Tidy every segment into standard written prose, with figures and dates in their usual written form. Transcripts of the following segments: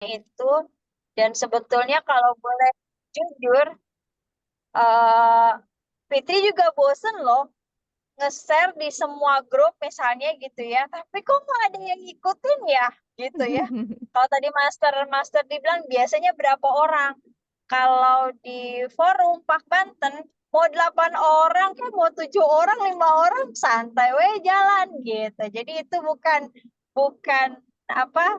itu. Dan sebetulnya kalau boleh jujur, eh Fitri juga bosen loh nge-share di semua grup misalnya gitu ya. Tapi kok nggak ada yang ngikutin ya gitu ya. Kalau tadi Master dibilang biasanya berapa orang? Kalau di forum Pak Banten mau 8 orang kan mau 7 orang 5 orang santai we jalan gitu. Jadi itu bukan apa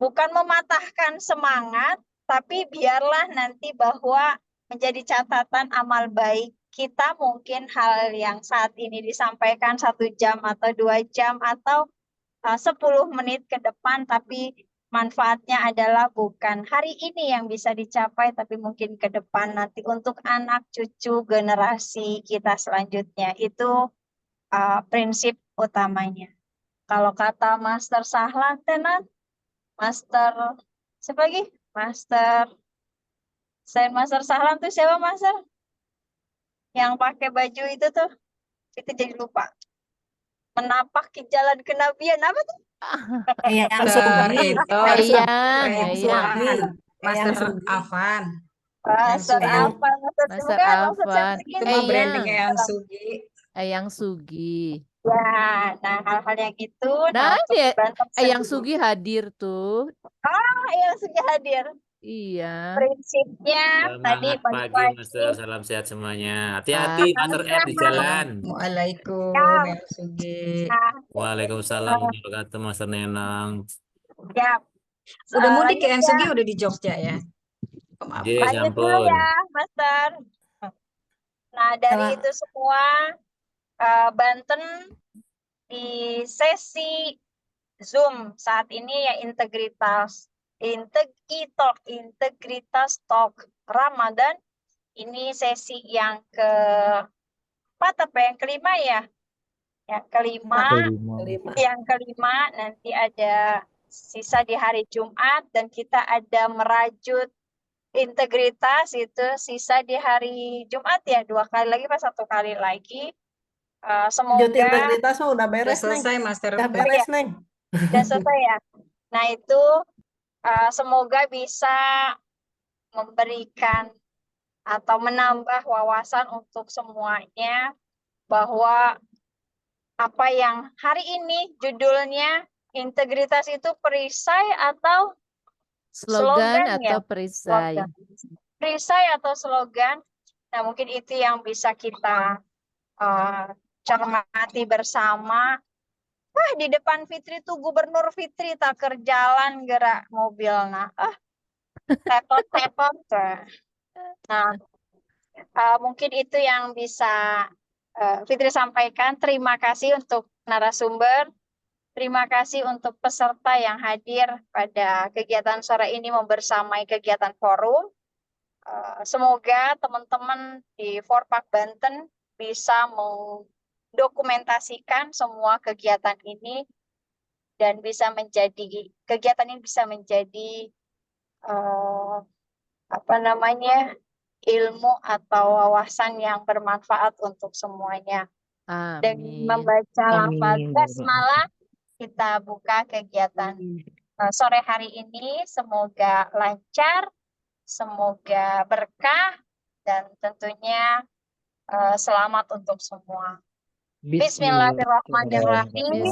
bukan mematahkan semangat, tapi biarlah nanti bahwa menjadi catatan amal baik kita mungkin hal yang saat ini disampaikan 1 jam atau 2 jam atau 10 menit ke depan, tapi manfaatnya adalah bukan hari ini yang bisa dicapai, tapi mungkin ke depan nanti untuk anak cucu generasi kita selanjutnya. Itu prinsip utamanya. Kalau kata Master Sahlan, tenan, Master siapa lagi? Selain Master Sahlan tuh siapa Master? Yang pakai baju itu tuh, itu jadi lupa. Menapaki jalan kenabian apa tuh? Eyang Master Sugi, itu Eyang Sugi, Master Eyang Sugi. Afan. Master Eyang apa? Master Master bukan Master Afan. Syamsuddin. Itu mah branding Eyang. Eyang Sugi. Eyang Sugi. Ya, nah hal-hal yang itu, Nah, untuk dia Banten Eyang sendiri. Sugi hadir tuh. Yang sudah hadir. Iya. Prinsipnya tadi Semangat balik pagi, lagi. Master. Salam sehat semuanya. Hati-hati, Master F di jalan. Assalamualaikum Siap. Eyang Sugi. Nah, Waalaikumsalam warahmatullahi wabarakatuh, Master Nenang. siap. Udah mudik Lanjut Eyang ya. Sugi udah di Jogja ya? Oh, maaf. Ye, Lanjut dulu sampun. ya, Master. Nah, dari itu semua, Banten di sesi Zoom saat ini ya integritas talk Ramadan. Ini sesi yang keempat apa yang kelima ya? Yang kelima, nanti ada sisa di hari Jumat dan kita ada merajut integritas itu sisa di hari Jumat ya, 2 kali lagi pas 1 kali lagi. Semoga integritas mah udah Udah beres, Neng. selesai Master. Udah beres, Neng. udah selesai ya. Nah itu semoga bisa memberikan atau menambah wawasan untuk semuanya bahwa apa yang hari ini judulnya integritas itu perisai atau Slogan ya? atau perisai. Slogan. Perisai atau slogan. Nah, mungkin itu yang bisa kita cermati bersama. Wah, di depan Fitri tuh Gubernur Fitri tak kerjalan gerak mobil. Nah, tetot. Nah, mungkin itu yang bisa Fitri sampaikan. Terima kasih untuk narasumber. Terima kasih untuk peserta yang hadir pada kegiatan sore ini membersamai kegiatan forum. Semoga teman-teman di Forpak Banten bisa mendokumentasikan semua kegiatan ini dan kegiatan ini bisa menjadi ilmu atau wawasan yang bermanfaat untuk semuanya. Dengan Amin. membaca lafaz basmalah kita buka kegiatan sore hari ini. Semoga lancar, semoga berkah, dan tentunya selamat untuk semua. Bismillahirrahmanirrahim.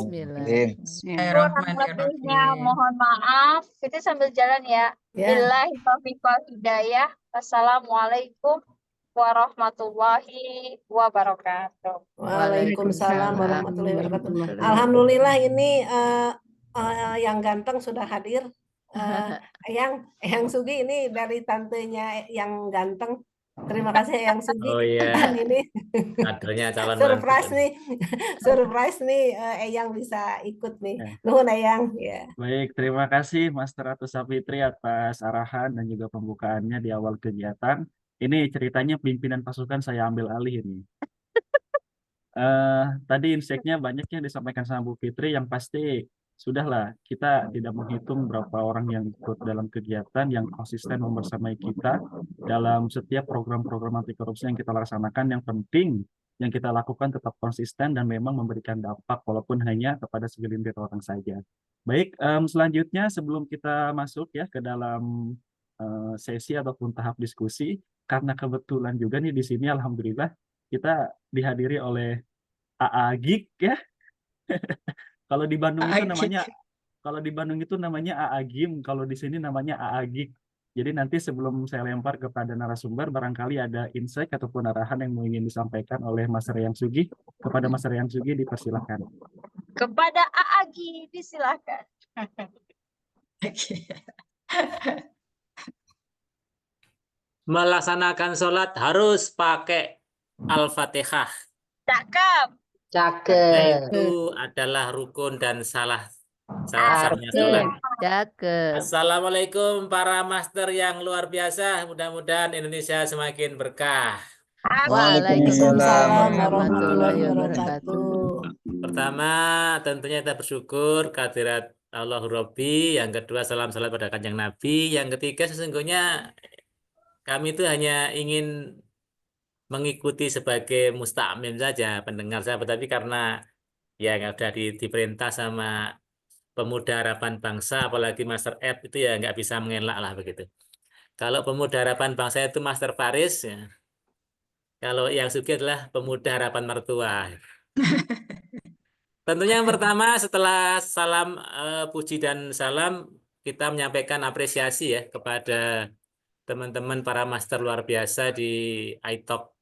Kurang lebihnya mohon maaf. Kita sambil jalan ya. Billahi taufiq wal hidayah. Assalamualaikum warahmatullahi wabarakatuh. Waalaikumsalam warahmatullahi wabarakatuh. Alhamdulillah ini yang ganteng sudah hadir. Eyang Sugi ini dari tantenya yang ganteng. Terima kasih Eyang Sugi. Oh iya. Ini kadernya calon surprise nih Eyang bisa ikut nih. Nuhun Eyang. Ya. Baik, terima kasih Master Ratu Safitri atas arahan dan juga pembukaannya di awal kegiatan. Ini ceritanya pimpinan pasukan saya ambil alih ini. Tadi insight-nya banyak yang disampaikan sama Bu Fitri, yang pasti sudahlah kita tidak menghitung berapa orang yang ikut dalam kegiatan yang konsisten membersamai kita dalam setiap program-program anti korupsi yang kita laksanakan. Yang penting yang kita lakukan tetap konsisten dan memang memberikan dampak walaupun hanya kepada segelintir orang saja. Baik, selanjutnya sebelum kita masuk ya ke dalam sesi ataupun tahap diskusi, karena kebetulan juga nih di sini alhamdulillah kita dihadiri oleh AA Geek ya. Kalau di Bandung itu namanya AA Gim, kalau di sini namanya AA Geek. Jadi nanti sebelum saya lempar kepada narasumber, barangkali ada insight ataupun arahan yang mau ingin disampaikan oleh Mas Reyang Sugi. Kepada Mas Reyang Sugi dipersilakan. Kepada Aagi disilakan. Melaksanakan sholat harus pakai Al-Fatihah. Cakep. Cakep. Itu adalah rukun dan salah satunya sholat. Cakep. Assalamualaikum para master yang luar biasa. Mudah-mudahan Indonesia semakin berkah. Waalaikumsalam warahmatullahi warahmatullahi wabarakatuh. Pertama, tentunya kita bersyukur kehadirat Allah Rabbi. Yang kedua, salam salat pada Kanjeng Nabi. Yang ketiga, sesungguhnya kami itu hanya ingin mengikuti sebagai mustakmim saja, pendengar saja. Tapi karena ya nggak udah diperintah sama Pemuda Harapan Bangsa, apalagi Master Ed itu ya nggak bisa mengelak lah begitu. Kalau Pemuda Harapan Bangsa itu Master Faris, ya. Kalau yang Sugi adalah Pemuda Harapan Mertua. Tentunya yang pertama setelah salam puji dan salam, kita menyampaikan apresiasi ya kepada teman-teman para master luar biasa di iTalk,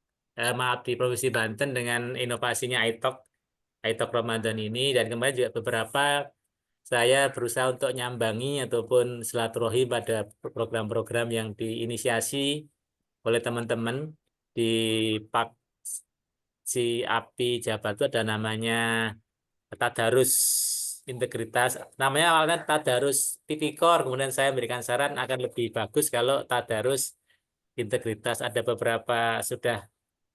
di Provinsi Banten dengan inovasinya iTalk Ramadan ini, dan kemarin juga beberapa saya berusaha untuk nyambangi ataupun silaturahim pada program-program yang diinisiasi oleh teman-teman di Pak si API Jabar. Itu ada namanya Tadarus Integritas. Namanya awalnya Tadarus Tipikor, kemudian saya memberikan saran akan lebih bagus kalau Tadarus Integritas. Ada beberapa sudah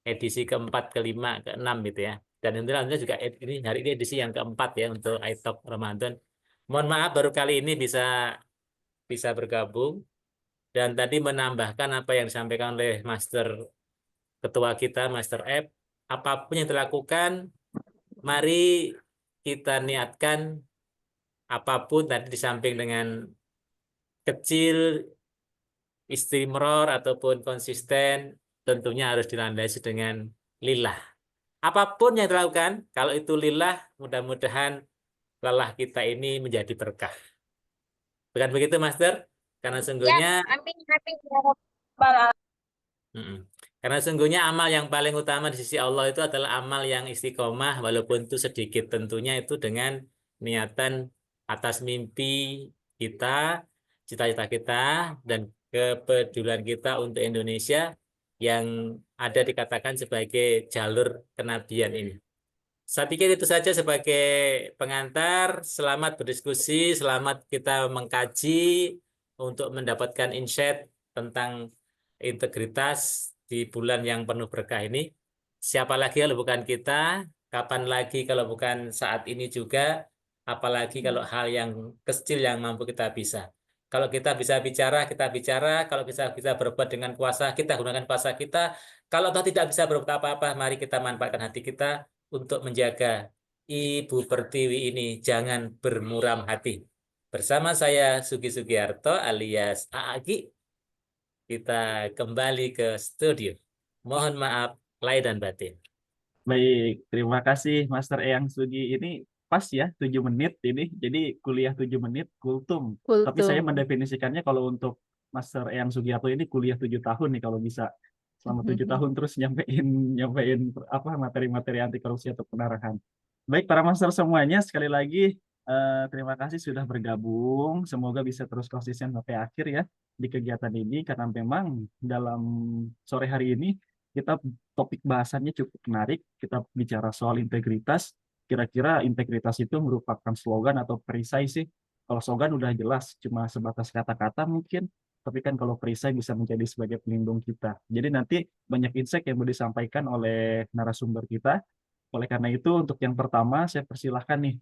edisi keempat, kelima, keenam gitu ya. Dan nanti juga ini hari ini edisi yang keempat ya untuk iTalk Ramadan. Mohon maaf baru kali ini bisa bergabung, dan tadi menambahkan apa yang disampaikan oleh Master Ketua kita, Master F. Apapun yang dilakukan, mari kita niatkan apapun tadi di samping dengan kecil, istimror ataupun konsisten, tentunya harus dilandasi dengan lillah. Apapun yang dilakukan, kalau itu lillah, mudah-mudahan lelah kita ini menjadi berkah. Bukan begitu, Master? Karena sungguhnya Amin. Ya Rabbal Mm-mm. Karena sungguhnya amal yang paling utama di sisi Allah itu adalah amal yang istiqomah, walaupun itu sedikit. Tentunya itu dengan niatan atas mimpi kita, cita-cita kita, dan kepedulian kita untuk Indonesia yang ada dikatakan sebagai jalur kenabian ini. Saya pikir itu saja sebagai pengantar. Selamat berdiskusi, selamat kita mengkaji untuk mendapatkan insight tentang integritas di bulan yang penuh berkah ini. Siapa lagi kalau bukan kita? Kapan lagi kalau bukan saat ini juga? Apalagi kalau hal yang kecil yang mampu kita bisa. Kalau kita bisa bicara, kita bicara. Kalau bisa berbuat dengan kuasa, kita gunakan kuasa kita. Kalau tidak bisa berbuat apa-apa, mari kita manfaatkan hati kita untuk menjaga Ibu Pertiwi ini jangan bermuram hati. Bersama saya Sugi Sugiarto alias Aagi, kita kembali ke studio. Mohon maaf lahir dan batin. Baik, terima kasih Master Eyang Sugi. Ini pas ya 7 menit ini. Jadi kuliah 7 menit kultum. Tapi saya mendefinisikannya kalau untuk Master Eyang Sugiarto ini kuliah 7 tahun nih kalau bisa. Selama 7 tahun terus nyampein apa materi-materi anti korupsi atau penarahan. Baik para master semuanya, sekali lagi terima kasih sudah bergabung. Semoga bisa terus konsisten sampai akhir ya di kegiatan ini, karena memang dalam sore hari ini kita topik bahasannya cukup menarik. Kita bicara soal integritas. Kira-kira integritas itu merupakan slogan atau perisai sih? Kalau slogan udah jelas, cuma sebatas kata-kata mungkin. Tapi kan kalau perisai bisa menjadi sebagai pelindung kita. Jadi nanti banyak insight yang mau disampaikan oleh narasumber kita. Oleh karena itu, untuk yang pertama, saya persilahkan nih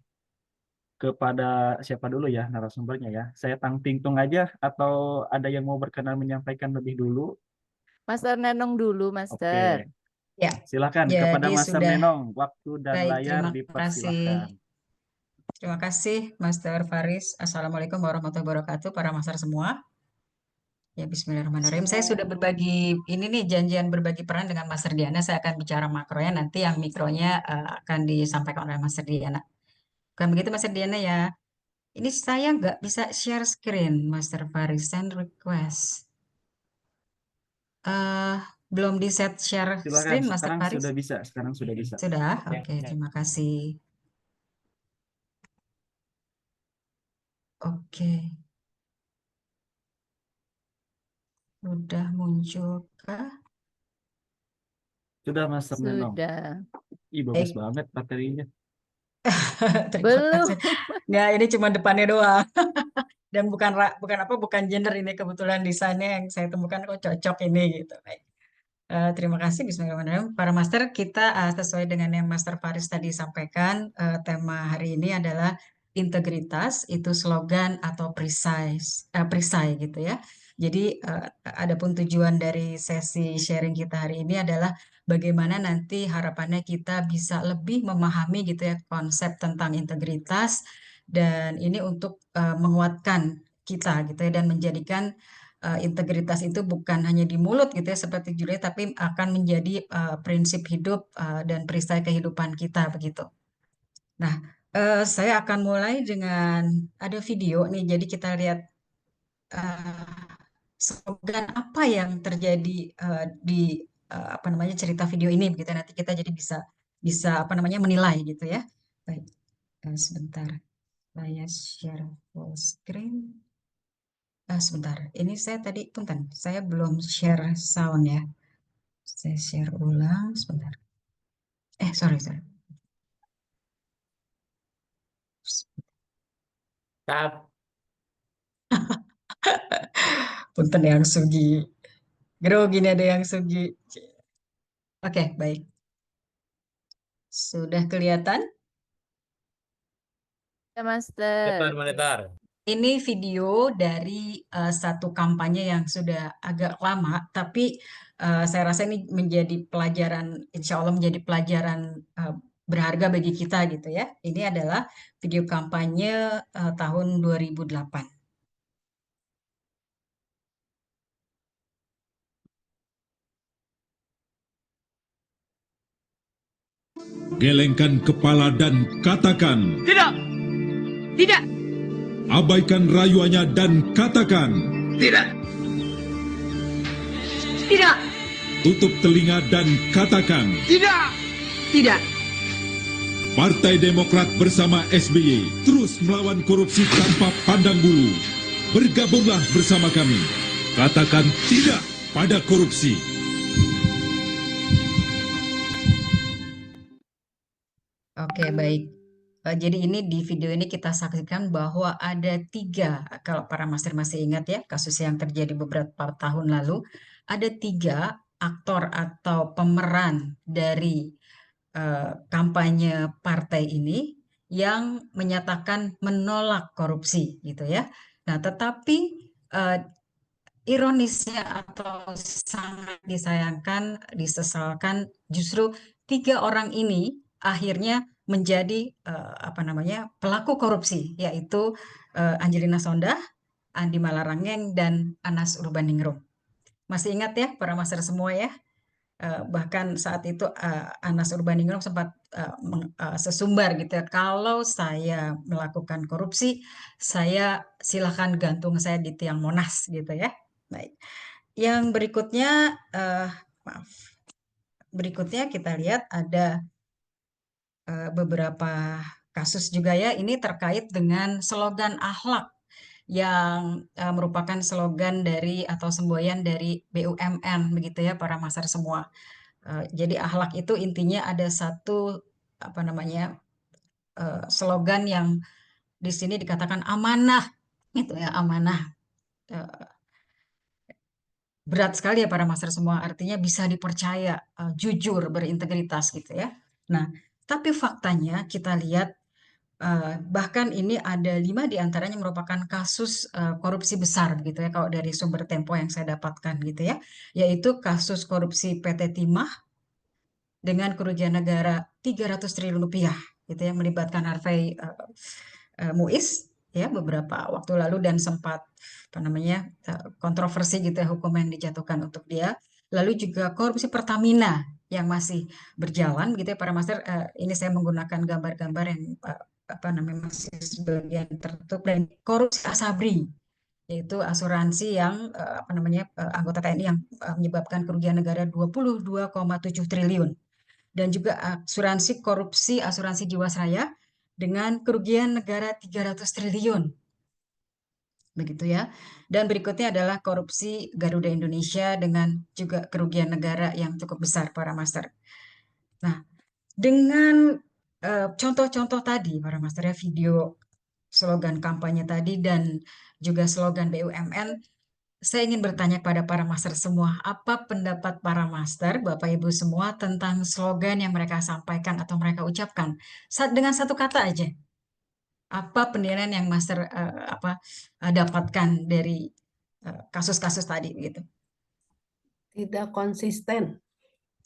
kepada siapa dulu ya narasumbernya ya. Saya Tang Tingtung aja, atau ada yang mau berkenan menyampaikan lebih dulu? Master Nenong dulu, Master. Oke. Ya, Silakan kepada jadi Master sudah. Nenong, waktu dan Baik, layar terima dipersilahkan. Terima kasih, Master Faris. Assalamualaikum warahmatullahi wabarakatuh, para master semua. Ya, Bismillahirrahmanirrahim. Saya sudah berbagi, ini nih janjian berbagi peran dengan Master Diana. Saya akan bicara makronya, nanti yang mikronya akan disampaikan oleh Master Diana. Bukan begitu, Master Diana ya? Ini saya nggak bisa share screen, Master Faris. Send request. Belum di set share Silakan, screen, Master sekarang Faris? sudah bisa, sekarang sudah bisa. Sudah? Oke, terima kasih. Oke. Sudah munculkah? Sudah Master Nenong. Sudah. Ih, bagus Baik. banget materinya. Terima Belum. kasih. Nggak, ini cuma depannya doang. Dan bukan gender ini, kebetulan desainnya yang saya temukan kok cocok ini gitu. Baik. Terima kasih. Bismillahirrahmanirrahim. Para master, kita sesuai dengan yang Master Faris tadi sampaikan, tema hari ini adalah integritas, itu slogan atau perisai gitu ya. Jadi adapun tujuan dari sesi sharing kita hari ini adalah bagaimana nanti harapannya kita bisa lebih memahami gitu ya konsep tentang integritas, dan ini untuk menguatkan kita gitu ya, dan menjadikan integritas itu bukan hanya di mulut gitu ya seperti judulnya, tapi akan menjadi prinsip hidup dan perisai kehidupan kita begitu. Nah, saya akan mulai dengan ada video nih. Jadi kita lihat slogan apa yang terjadi di apa namanya cerita video ini begitu. Nanti kita jadi bisa apa namanya menilai gitu ya. Baik, sebentar. Saya share full screen. Sebentar, ini saya tadi, punten, saya belum share sound ya. Saya share ulang, sebentar. Sorry. Punten yang Sugi. Gini ada yang Sugi. Oke, baik. Sudah kelihatan? Ya, Master. Monitor. Ini video dari satu kampanye yang sudah agak lama, tapi saya rasa ini menjadi pelajaran, insya Allah menjadi pelajaran berharga bagi kita gitu ya. Ini adalah video kampanye tahun 2008. Gelengkan kepala dan katakan Tidak! Tidak! Abaikan rayuannya dan katakan Tidak! Tidak! tutup telinga dan katakan Tidak! Tidak! Partai Demokrat bersama SBY terus melawan korupsi tanpa pandang bulu. Bergabunglah bersama kami. Katakan tidak pada korupsi. Oke, baik. Jadi ini di video ini kita saksikan bahwa ada 3, kalau para master masih ingat ya, kasus yang terjadi beberapa tahun lalu, ada 3 aktor atau pemeran dari kampanye partai ini yang menyatakan menolak korupsi gitu ya. Nah, tetapi ironisnya atau sangat disayangkan, disesalkan, justru 3 orang ini akhirnya menjadi pelaku korupsi, yaitu Angelina Sondakh, Andi Malarangeng, dan Anas Urbaningrum. Masih ingat ya para master semua ya? Bahkan saat itu Anas Urbaningrum sempat sesumbar gitu ya, kalau saya melakukan korupsi, saya silakan gantung saya di tiang Monas gitu ya. Baik, yang berikutnya, berikutnya kita lihat ada beberapa kasus juga ya, ini terkait dengan slogan akhlak yang merupakan slogan dari atau semboyan dari BUMN begitu ya para master semua. Jadi akhlak itu intinya ada satu slogan yang di sini dikatakan amanah gitu ya, amanah. Berat sekali ya para master semua, artinya bisa dipercaya, jujur, berintegritas gitu ya. Nah, tapi faktanya kita lihat bahkan ini ada 5 diantaranya merupakan kasus korupsi besar gitu ya, kalau dari sumber Tempo yang saya dapatkan gitu ya, yaitu kasus korupsi PT Timah, dengan kerugian negara 300 triliun rupiah, gitu ya, melibatkan Harvey Muiz ya beberapa waktu lalu dan sempat kontroversi gitu ya hukum yang dijatuhkan untuk dia. Lalu juga korupsi Pertamina yang masih berjalan gitu ya para master. Ini saya menggunakan gambar-gambar yang masih sebagian tertutup, dan korupsi Asabri, yaitu asuransi yang anggota TNI yang menyebabkan kerugian negara 22,7 triliun, dan juga asuransi korupsi asuransi Jiwasraya dengan kerugian negara 300 triliun. Begitu ya. Dan berikutnya adalah korupsi Garuda Indonesia dengan juga kerugian negara yang cukup besar para master. Nah, dengan contoh-contoh tadi para master ya, video slogan kampanye tadi dan juga slogan BUMN, saya ingin bertanya pada para master semua, apa pendapat para master, Bapak Ibu semua, tentang slogan yang mereka sampaikan atau mereka ucapkan? Dengan satu kata aja. Apa penilaian yang master dapatkan dari kasus-kasus tadi gitu? Tidak konsisten.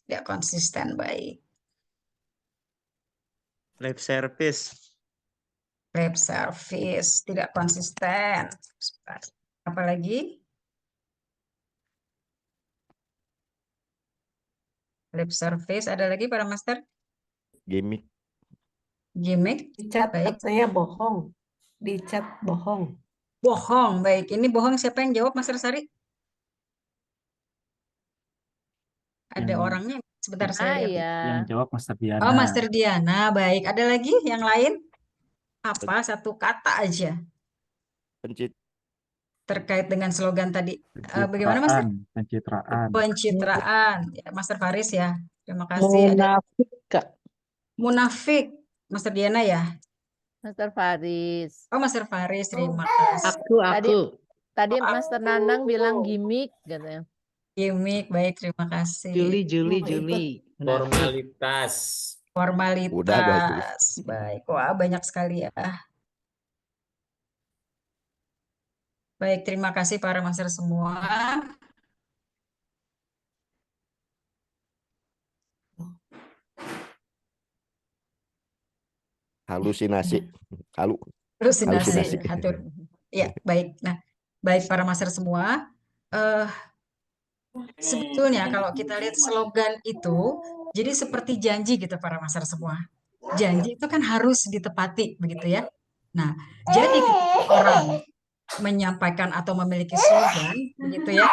Tidak konsisten, baik. Lip service. Lip service, tidak konsisten. Apalagi? Lip service, ada lagi para master? Gimmick. Gimmick, Dicat katanya bohong. Dicat bohong. Bohong, baik. Ini bohong siapa yang jawab, Master Sari? Ada orangnya? Sebentar saya lihat. Yang jawab Master Diana. Oh, Master Diana, baik. Ada lagi yang lain? Apa? Satu kata aja. Terkait dengan slogan tadi. Bagaimana, Master? Pencitraan. Pencitraan. Ya, Master Faris ya. Terima kasih. Munafik, Kak. Munafik. Master Diana ya? Master Faris. Oh, Master Faris, terima kasih. Tadi Master Nanang bilang gimmick katanya. Gimmick, baik, terima kasih. Juli. Formalitas. Formalitas. Baik, wah banyak sekali ya. Baik, terima kasih para master semua. Halusinasi. Halusinasi. Ya, baik. Nah, baik para master semua. Sebetulnya kalau kita lihat slogan itu, jadi seperti janji gitu para master semua. Janji itu kan harus ditepati begitu ya. Nah, jadi orang menyampaikan atau memiliki slogan begitu ya,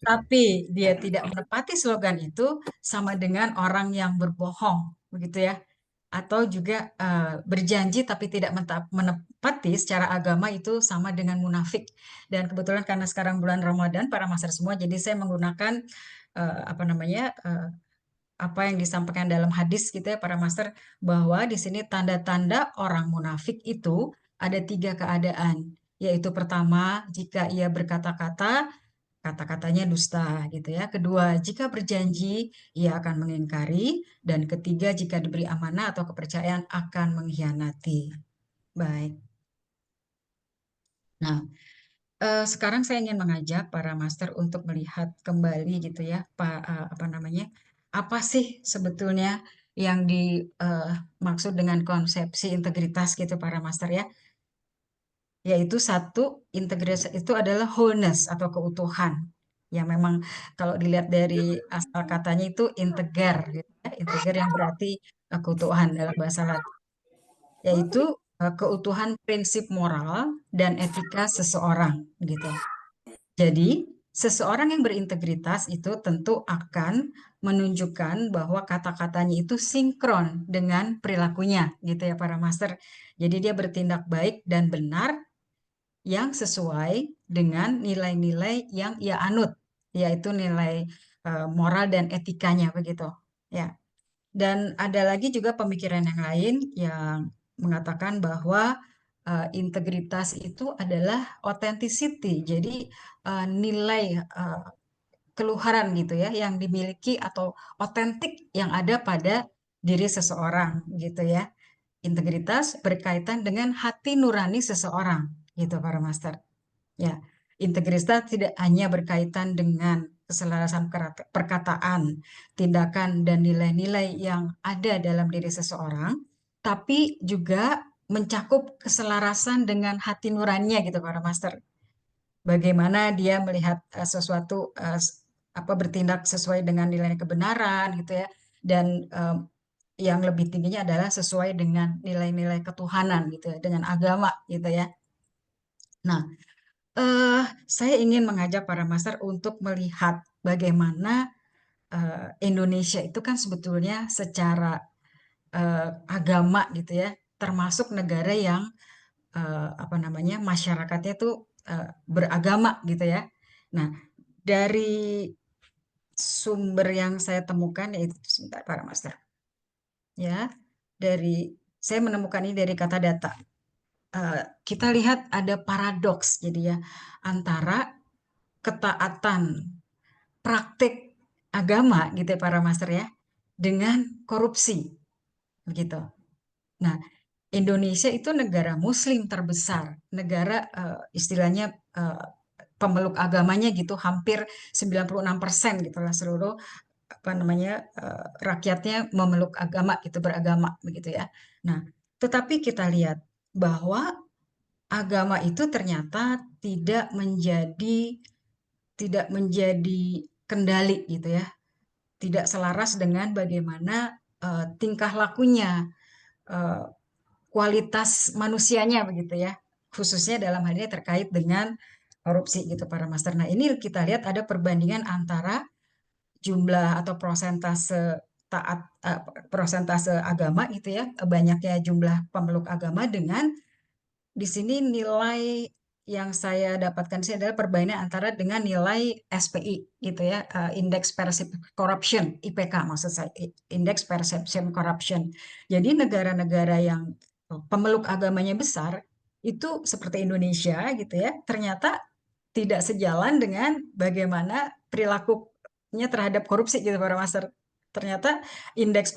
tapi dia tidak menepati slogan itu, sama dengan orang yang berbohong begitu ya, atau juga berjanji tapi tidak menepati secara agama, itu sama dengan munafik. Dan kebetulan karena sekarang bulan Ramadan para master semua, jadi saya menggunakan apa yang disampaikan dalam hadis gitu ya para master, bahwa di sini tanda-tanda orang munafik itu ada 3 keadaan, yaitu pertama, jika ia berkata-kata, kata-katanya dusta gitu ya. Kedua, jika berjanji ia akan mengingkari, dan ketiga, jika diberi amanah atau kepercayaan akan mengkhianati. Baik. Nah, sekarang saya ingin mengajak para master untuk melihat kembali gitu ya, apa sih sebetulnya yang dimaksud dengan konsepsi integritas gitu para master ya. Yaitu satu, integritas itu adalah wholeness atau keutuhan. Ya memang kalau dilihat dari asal katanya itu integer, gitu ya. Integer yang berarti keutuhan dalam bahasa Latin. Yaitu keutuhan prinsip moral dan etika seseorang gitu. Jadi seseorang yang berintegritas itu tentu akan menunjukkan bahwa kata-katanya itu sinkron dengan perilakunya gitu ya para master. Jadi dia bertindak baik dan benar yang sesuai dengan nilai-nilai yang ia anut, yaitu nilai moral dan etikanya begitu ya. Dan ada lagi juga pemikiran yang lain yang mengatakan bahwa integritas itu adalah authenticity, jadi nilai keluhuran gitu ya yang dimiliki atau otentik yang ada pada diri seseorang gitu ya. Integritas berkaitan dengan hati nurani seseorang gitu para master. Ya, integritas tidak hanya berkaitan dengan keselarasan perkataan, tindakan, dan nilai-nilai yang ada dalam diri seseorang, tapi juga mencakup keselarasan dengan hati nuraninya gitu para master. Bagaimana dia melihat sesuatu bertindak sesuai dengan nilai kebenaran gitu ya, dan yang lebih tingginya adalah sesuai dengan nilai-nilai ketuhanan gitu ya, dengan agama gitu ya. Nah, saya ingin mengajak para master untuk melihat bagaimana Indonesia itu kan sebetulnya secara agama gitu ya, termasuk negara yang masyarakatnya tuh beragama gitu ya. Nah, dari sumber yang saya temukan yaitu sebentar para master. Ya, saya menemukan ini dari kata data. Kita lihat ada paradoks jadi ya antara ketaatan praktik agama gitu ya para master ya dengan korupsi begitu. Nah, Indonesia itu negara Muslim terbesar, negara istilahnya pemeluk agamanya gitu hampir 96% gitulah seluruh rakyatnya memeluk agama gitu, beragama begitu ya. Nah, tetapi kita lihat bahwa agama itu ternyata tidak menjadi kendali gitu ya. Tidak selaras dengan bagaimana tingkah lakunya, kualitas manusianya begitu ya. Khususnya dalam hal ini terkait dengan korupsi gitu para master. Nah, ini kita lihat ada perbandingan antara jumlah atau persentase agama gitu ya, banyaknya jumlah pemeluk agama dengan di sini nilai yang saya dapatkan di sini adalah perbandingan antara dengan nilai SPI gitu ya, Index Perception Corruption, IPK maksud saya, Index Perception Corruption. Jadi negara-negara yang pemeluk agamanya besar itu seperti Indonesia gitu ya, ternyata tidak sejalan dengan bagaimana perilakunya terhadap korupsi gitu para master. Ternyata indeks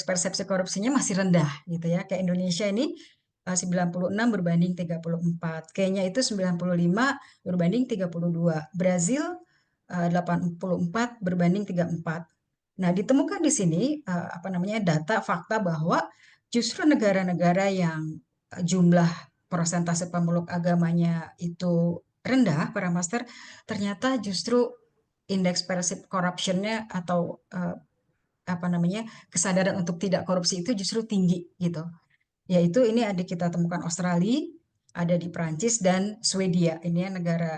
persepsi korupsinya masih rendah gitu ya. Kayak Indonesia ini 96 berbanding 34. Kenya itu 95 berbanding 32. Brazil 84 berbanding 34. Nah, ditemukan di sini data fakta bahwa justru negara-negara yang jumlah persentase pemeluk agamanya itu rendah para master, ternyata justru indeks persepsi corruption-nya atau kesadaran untuk tidak korupsi itu justru tinggi gitu. Yaitu ini ada kita temukan Australia, ada di Prancis dan Swedia. Ini ya negara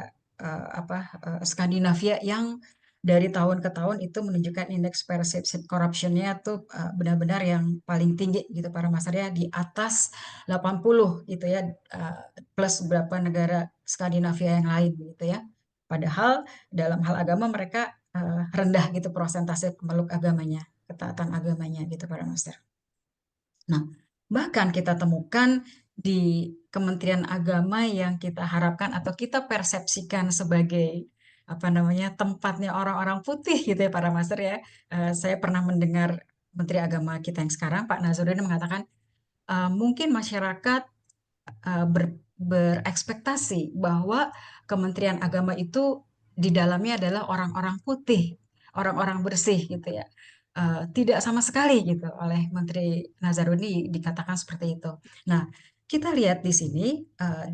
Skandinavia yang dari tahun ke tahun itu menunjukkan indeks persepsi corruption-nya tuh benar-benar yang paling tinggi gitu para master ya, di atas 80 gitu ya, plus beberapa negara Skandinavia yang lain gitu ya. Padahal dalam hal agama mereka rendah gitu persentase pemeluk agamanya, ketaatan agamanya gitu para master. Nah, bahkan kita temukan di Kementerian Agama yang kita harapkan atau kita persepsikan sebagai tempatnya orang-orang putih gitu ya para master ya. Saya pernah mendengar Menteri Agama kita yang sekarang Pak Nazarudin mengatakan mungkin masyarakat berekspektasi bahwa Kementerian Agama itu di dalamnya adalah orang-orang putih, orang-orang bersih gitu ya. Tidak sama sekali gitu oleh Menteri Nazarudin dikatakan seperti itu. Nah, kita lihat di sini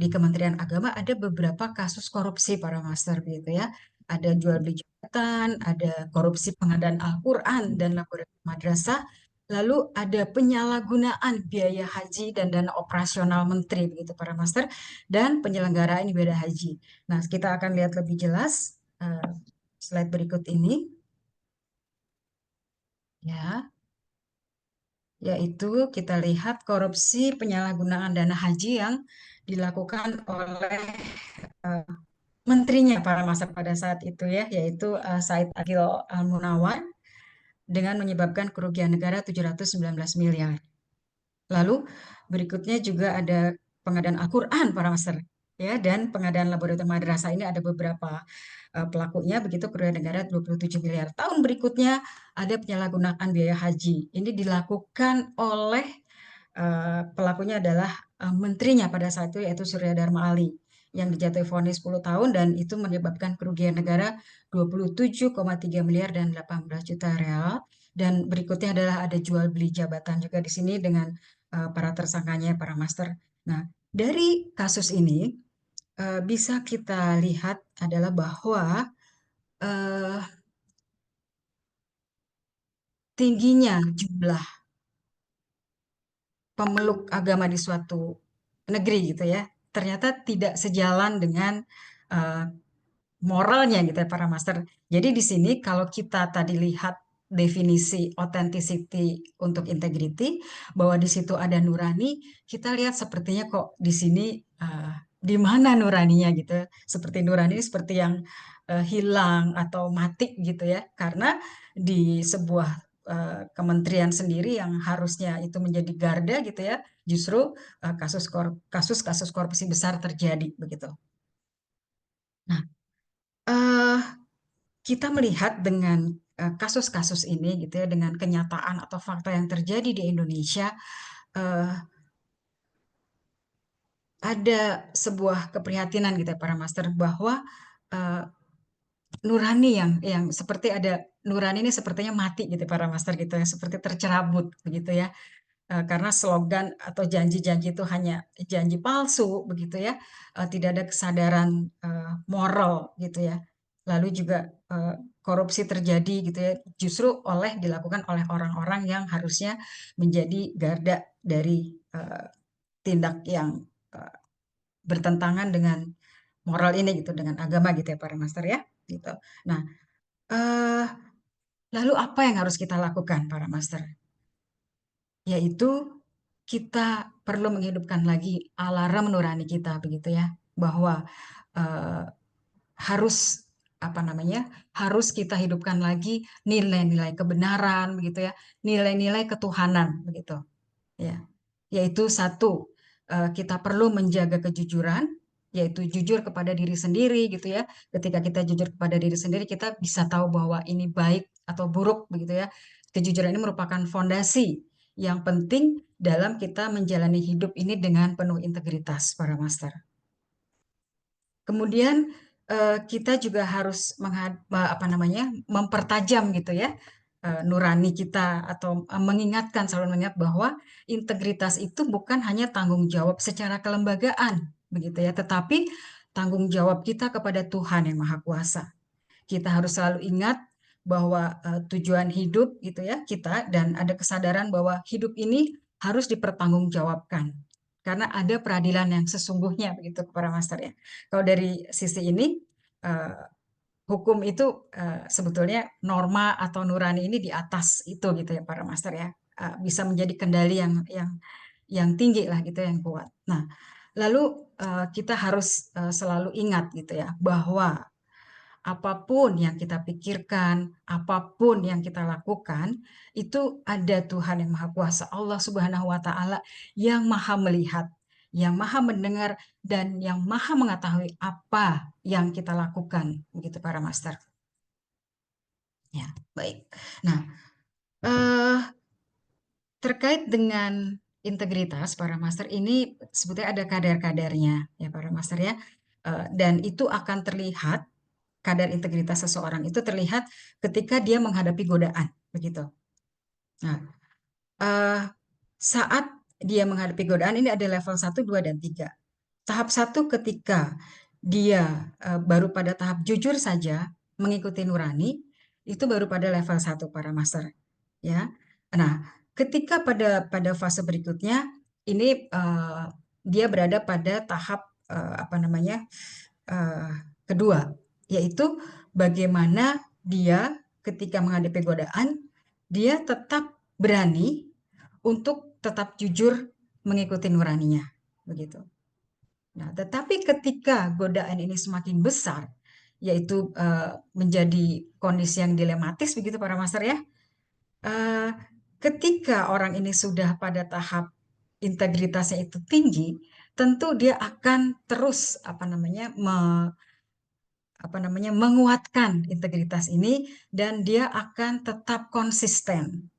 di Kementerian Agama ada beberapa kasus korupsi para master gitu ya. Ada jual beli jabatan, ada korupsi pengadaan Al-Quran dan laboratorium madrasah, lalu ada penyalahgunaan biaya haji dan dana operasional menteri begitu para master, dan penyelenggaraan ibadah haji. Nah, kita akan lihat lebih jelas slide berikut ini. Ya, yaitu kita lihat korupsi penyalahgunaan dana haji yang dilakukan oleh menterinya para master pada saat itu ya, yaitu Said Akil Al-Munawan dengan menyebabkan kerugian negara 719 miliar. Lalu berikutnya juga ada pengadaan Al-Quran para master ya, dan pengadaan laboratorium madrasah. Ini ada beberapa pelakunya begitu, kerugian negara 27 miliar. Tahun berikutnya ada penyalahgunaan biaya haji. Ini dilakukan oleh pelakunya adalah menterinya pada saat itu yaitu Surya Dharma Ali yang dijatuhi vonis 10 tahun dan itu menyebabkan kerugian negara 27,3 miliar dan 18 juta real. Dan berikutnya adalah ada jual beli jabatan juga di sini dengan para tersangkanya, para master. Nah, dari kasus ini bisa kita lihat adalah bahwa tingginya jumlah pemeluk agama di suatu negeri gitu ya, ternyata tidak sejalan dengan moralnya gitu ya para master. Jadi di sini kalau kita tadi lihat definisi authenticity untuk integrity, bahwa di situ ada nurani, kita lihat sepertinya kok di sini di mana nuraninya gitu. Seperti nurani seperti yang hilang atau mati gitu ya. Karena di sebuah kementerian sendiri yang harusnya itu menjadi garda gitu ya, justru kasus-kasus korupsi besar terjadi begitu. Nah, kita melihat dengan kasus-kasus ini gitu ya, dengan kenyataan atau fakta yang terjadi di Indonesia, ada sebuah keprihatinan gitu ya para master, bahwa nurani yang seperti ada nurani ini sepertinya mati gitu para master gitu ya, seperti tercerabut begitu ya. Karena slogan atau janji-janji itu hanya janji palsu begitu ya, tidak ada kesadaran moral gitu ya. Lalu juga korupsi terjadi gitu ya, justru dilakukan oleh orang-orang yang harusnya menjadi garda dari tindak yang bertentangan dengan moral ini gitu, dengan agama gitu ya para master ya gitu. Nah, lalu apa yang harus kita lakukan para master? Yaitu kita perlu menghidupkan lagi alarm nurani kita begitu ya, bahwa harus harus kita hidupkan lagi nilai-nilai kebenaran begitu ya, nilai-nilai ketuhanan begitu ya. Yaitu satu, kita perlu menjaga kejujuran, yaitu jujur kepada diri sendiri gitu ya. Ketika kita jujur kepada diri sendiri, kita bisa tahu bahwa ini baik atau buruk begitu ya. Kejujuran ini merupakan fondasi yang penting dalam kita menjalani hidup ini dengan penuh integritas para master. Kemudian kita juga harus mempertajam gitu ya nurani kita, atau selalu mengingat bahwa integritas itu bukan hanya tanggung jawab secara kelembagaan begitu ya, tetapi tanggung jawab kita kepada Tuhan yang Maha Kuasa. Kita harus selalu ingat bahwa tujuan hidup gitu ya kita, dan ada kesadaran bahwa hidup ini harus dipertanggungjawabkan karena ada peradilan yang sesungguhnya begitu para master ya. Kalau dari sisi ini hukum itu sebetulnya norma atau nurani ini di atas itu gitu ya para master ya, bisa menjadi kendali yang tinggi lah gitu, yang kuat. Nah, lalu kita harus selalu ingat gitu ya bahwa apapun yang kita pikirkan, apapun yang kita lakukan, itu ada Tuhan yang Maha Kuasa, Allah Subhanahu wa Ta'ala, yang Maha melihat, yang Maha mendengar, dan yang Maha mengetahui apa yang kita lakukan, begitu para master. Ya, baik. Nah, terkait dengan integritas para master ini sebetulnya ada kadar-kadarnya ya para master ya, dan itu akan terlihat. Kadar integritas seseorang itu terlihat ketika dia menghadapi godaan, begitu. Nah, saat dia menghadapi godaan ini ada level 1, 2, dan 3. Tahap 1 ketika dia baru pada tahap jujur saja mengikuti nurani, itu baru pada level 1 para master. Ya. Nah, ketika pada fase berikutnya ini dia berada pada tahap kedua, yaitu bagaimana dia ketika menghadapi godaan, dia tetap berani untuk tetap jujur mengikuti nuraninya, begitu. Nah, tetapi ketika godaan ini semakin besar, yaitu menjadi kondisi yang dilematis, begitu para master ya, ketika orang ini sudah pada tahap integritasnya itu tinggi, tentu dia akan terus menguatkan integritas ini, dan dia akan tetap konsisten,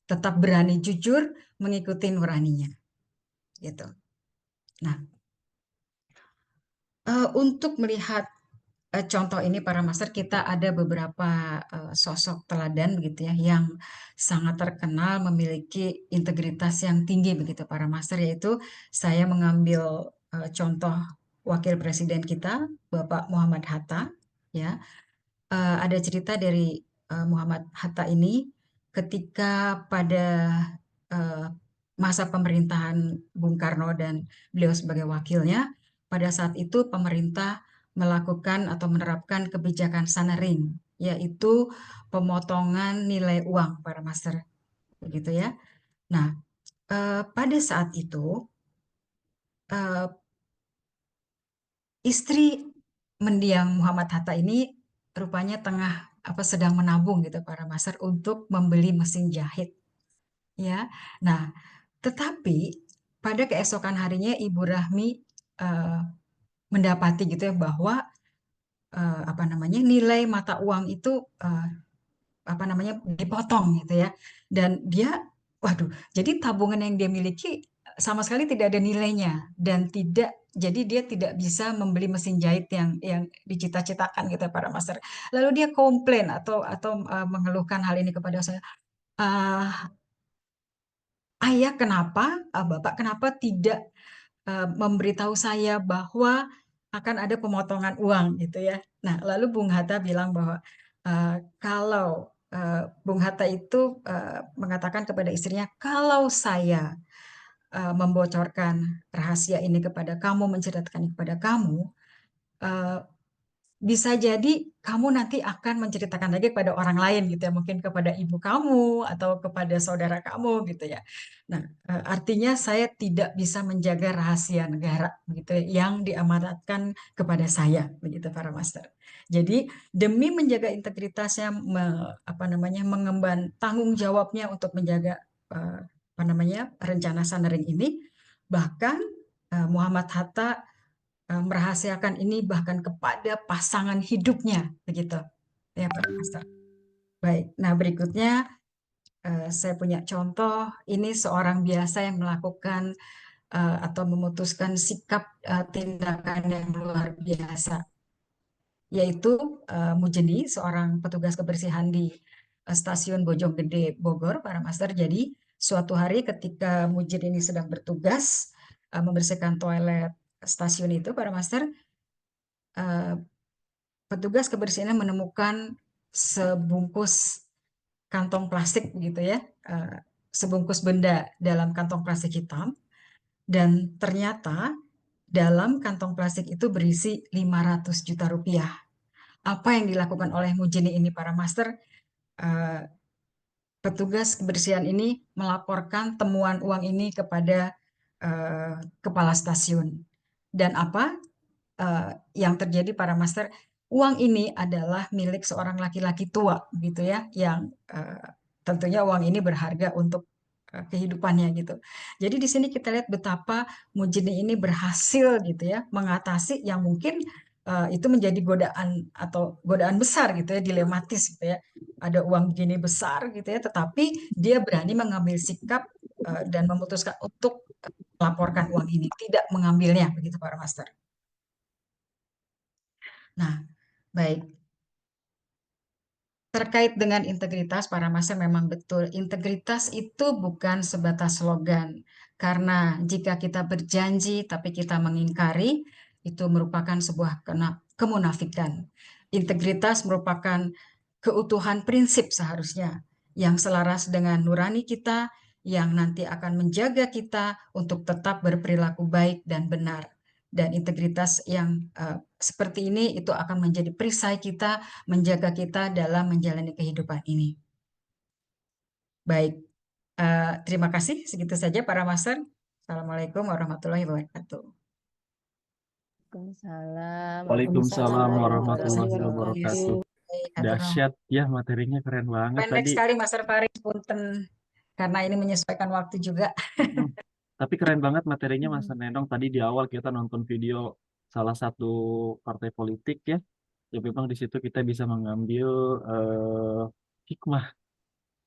tetap berani jujur mengikuti nuraninya, gitu. Nah, Untuk melihat contoh ini para master, kita ada beberapa sosok teladan begitu ya yang sangat terkenal memiliki integritas yang tinggi begitu para master, yaitu saya mengambil contoh wakil presiden kita Bapak Muhammad Hatta ya. Ada cerita dari Muhammad Hatta ini ketika pada masa pemerintahan Bung Karno dan beliau sebagai wakilnya, pada saat itu pemerintah melakukan atau menerapkan kebijakan Sanering, yaitu pemotongan nilai uang para master, begitu ya. Nah, pada saat itu istri mendiang Muhammad Hatta ini rupanya sedang menabung gitu para master untuk membeli mesin jahit, ya. Nah, tetapi pada keesokan harinya Ibu Rahmi mendapati gitu ya bahwa nilai mata uang itu dipotong gitu ya, dan dia jadi tabungan yang dia miliki sama sekali tidak ada nilainya, dan jadi dia tidak bisa membeli mesin jahit yang dicita-citakan gitu ya para master. Lalu dia komplain atau mengeluhkan hal ini kepada saya, ayah bapak kenapa tidak memberitahu saya bahwa akan ada pemotongan uang gitu ya. Nah, lalu Bung Hatta bilang bahwa kalau Bung Hatta itu mengatakan kepada istrinya, kalau saya membocorkan rahasia ini kepada kamu, menceritakan kepada kamu, bisa jadi kamu nanti akan menceritakan lagi kepada orang lain gitu ya, mungkin kepada ibu kamu atau kepada saudara kamu gitu ya. Nah, artinya saya tidak bisa menjaga rahasia negara gitu ya, yang diamanatkan kepada saya begitu para master. Jadi demi menjaga integritasnya, mengemban tanggung jawabnya untuk menjaga rencana Sanering ini, bahkan Muhammad Hatta merahasiakan ini bahkan kepada pasangan hidupnya begitu ya Pak Master. Baik, nah berikutnya saya punya contoh, ini seorang biasa yang melakukan atau memutuskan sikap tindakan yang luar biasa, yaitu Mujeni, seorang petugas kebersihan di stasiun Bojonggede Bogor para master. Jadi suatu hari ketika Mujeni ini sedang bertugas membersihkan toilet stasiun itu para master, petugas kebersihan menemukan sebungkus kantong plastik begitu ya, sebungkus benda dalam kantong plastik hitam, dan ternyata dalam kantong plastik itu berisi 500 juta rupiah. Apa yang dilakukan oleh Mujeni ini para master? Petugas kebersihan ini melaporkan temuan uang ini kepada kepala stasiun. Dan apa yang terjadi para master? Uang ini adalah milik seorang laki-laki tua gitu ya, yang tentunya uang ini berharga untuk kehidupannya gitu. Jadi di sini kita lihat betapa Mujeni ini berhasil gitu ya mengatasi yang mungkin itu menjadi godaan besar gitu ya, dilematis gitu ya. Ada uang begini besar gitu ya, tetapi dia berani mengambil sikap dan memutuskan untuk melaporkan uang ini, tidak mengambilnya begitu para master. Nah, baik. Terkait dengan integritas, para master, memang betul. Integritas itu bukan sebatas slogan. Karena jika kita berjanji tapi kita mengingkari, itu merupakan sebuah kemunafikan. Integritas merupakan keutuhan prinsip seharusnya yang selaras dengan nurani kita, yang nanti akan menjaga kita untuk tetap berperilaku baik dan benar. Dan integritas yang seperti ini itu akan menjadi perisai kita, menjaga kita dalam menjalani kehidupan ini. Baik, terima kasih. Segitu saja para master. Assalamualaikum warahmatullahi wabarakatuh. Waalaikumsalam warahmatullahi wabarakatuh. Dahsyat ya, materinya keren banget Pendek tadi. sekali Master Farid, punten karena ini menyesuaikan waktu juga. Tapi keren banget materinya Mas Nenong. Tadi di awal kita nonton video salah satu partai politik ya. Ya memang di situ kita bisa mengambil hikmah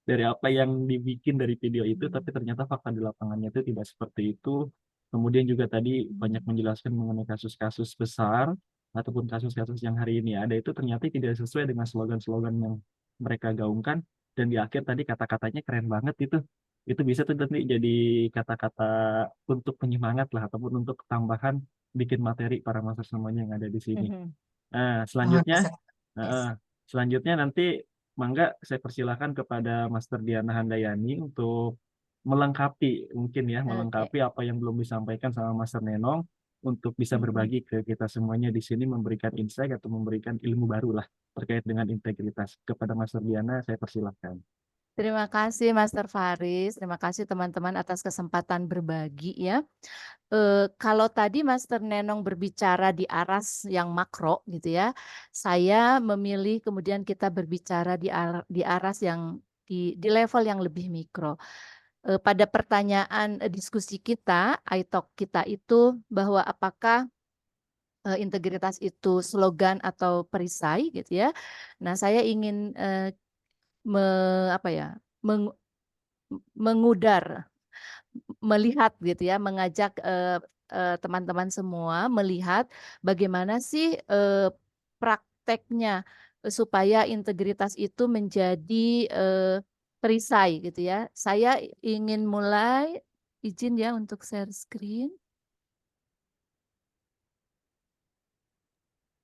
dari apa yang dibikin dari video itu, tapi ternyata fakta di lapangannya itu tidak seperti itu. Kemudian juga tadi banyak menjelaskan mengenai kasus-kasus besar ataupun kasus-kasus yang hari ini ada itu ternyata tidak sesuai dengan slogan-slogan yang mereka gaungkan. Dan di akhir tadi kata-katanya keren banget itu. Itu bisa tuh nanti jadi kata-kata untuk penyemangat lah ataupun untuk tambahan bikin materi para master semuanya yang ada di sini. Nah, selanjutnya, selanjutnya nanti mangga saya persilahkan kepada Master Diana Handayani untuk melengkapi mungkin ya, melengkapi apa yang belum disampaikan sama Master Nenong untuk bisa berbagi ke kita semuanya di sini, memberikan insight atau memberikan ilmu baru lah terkait dengan integritas. Kepada Master Diana saya persilahkan. Terima kasih Master Faris, terima kasih teman-teman atas kesempatan berbagi ya. Kalau tadi Master Nenong berbicara di aras yang makro gitu ya, saya memilih kemudian kita berbicara di aras yang di level yang lebih mikro. Pada pertanyaan diskusi kita, iTalk kita itu bahwa apakah integritas itu slogan atau perisai gitu ya. Nah, saya ingin mengudar, melihat gitu ya, mengajak teman-teman semua melihat bagaimana sih prakteknya supaya integritas itu menjadi perisai gitu ya. Saya ingin mulai, izin ya untuk share screen.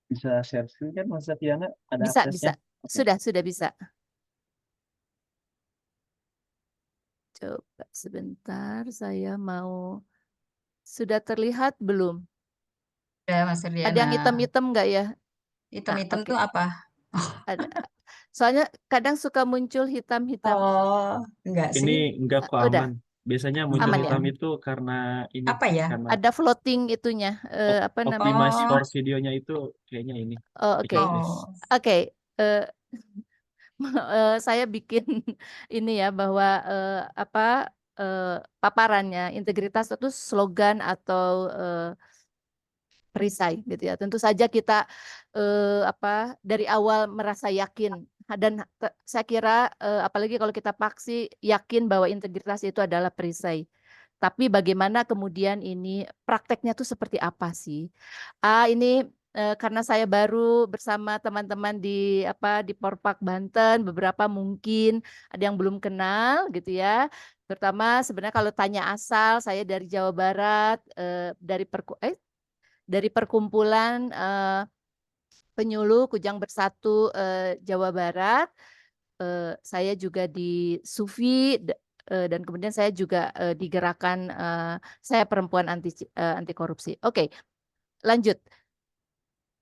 Bisa share screen kan Mas Diana? Ada Bisa, aksesnya? bisa. Sudah bisa. Coba sebentar, saya mau. Sudah terlihat belum? Ya, Mas Ada yang Diana. hitam-hitam nggak ya? Hitam-hitam Oke. tuh apa? Ada. Soalnya kadang suka muncul hitam-hitam. Oh, enggak sih. Ini enggak kok Udah. aman. Biasanya muncul Aman ya? hitam itu karena ini. Apa ya? Karena Ada floating itunya. Apa namanya? optimize for videonya itu kayaknya ini. Oh, oke. bikin crash. Oh, Oke. Saya bikin ini ya bahwa paparannya integritas itu slogan atau perisai gitu ya. Tentu saja kita dari awal merasa yakin dan saya kira apalagi kalau kita paksi yakin bahwa integritas itu adalah perisai. Tapi bagaimana kemudian ini prakteknya tuh seperti apa sih? Ini karena saya baru bersama teman-teman di Porpak Banten, beberapa mungkin ada yang belum kenal gitu ya. Terutama sebenarnya kalau tanya asal, saya dari Jawa Barat, dari perkumpulan penyuluh Kujang Bersatu Jawa Barat. Saya juga di SUFI dan kemudian saya juga di gerakan saya perempuan anti korupsi. Oke, lanjut.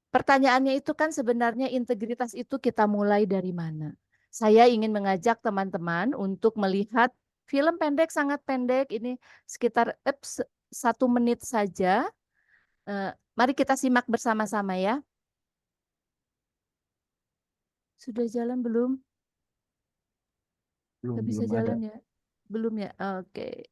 Pertanyaannya itu kan sebenarnya integritas itu kita mulai dari mana? Saya ingin mengajak teman-teman untuk melihat film pendek, sangat pendek, ini sekitar 1 menit saja. Mari kita simak bersama-sama ya. Sudah jalan belum? Nggak bisa Belum jalan ada. ya? Belum ya? Oke.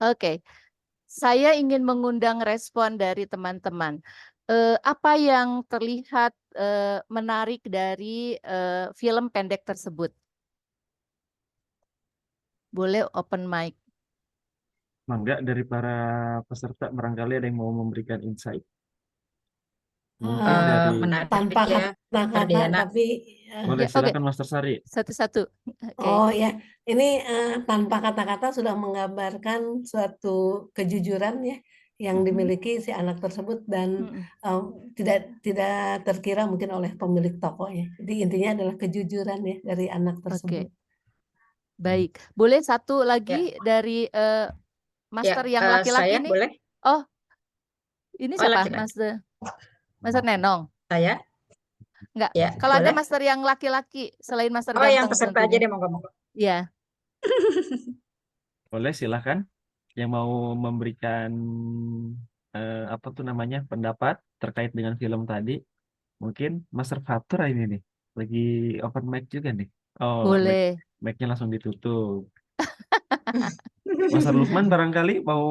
Oke, saya ingin mengundang respon dari teman-teman. Apa yang terlihat menarik dari film pendek tersebut? Boleh open mic. Mangga dari para peserta barangkali ada yang mau memberikan insight. Mungkin dari Menarik tanpa ya, kata-kata, Ferdiana. tapi boleh Ya, oke. silakan Master Sari. Satu-satu. Oke. oh ya, ini tanpa kata-kata sudah menggambarkan suatu kejujuran ya yang dimiliki si anak tersebut dan tidak terkira mungkin oleh pemilik toko ya. Jadi intinya adalah kejujuran ya dari anak tersebut. Baik. Boleh satu Ya, lagi dari ya, Master yang saya laki-laki nih? boleh? Oh, ini Oh, siapa? laki-laki. Master Nenong? Saya? Enggak. Ya, Kalau ada boleh. Master yang laki-laki selain Master Oh, yang ganteng peserta aja tentunya. deh, monggo-monggo. Iya. Boleh silahkan yang mau memberikan apa tuh namanya pendapat terkait dengan film tadi. Mungkin Master Fatur ini nih lagi open mic juga nih. Oh, Boleh. mic-nya langsung ditutup. Master Lukman barangkali mau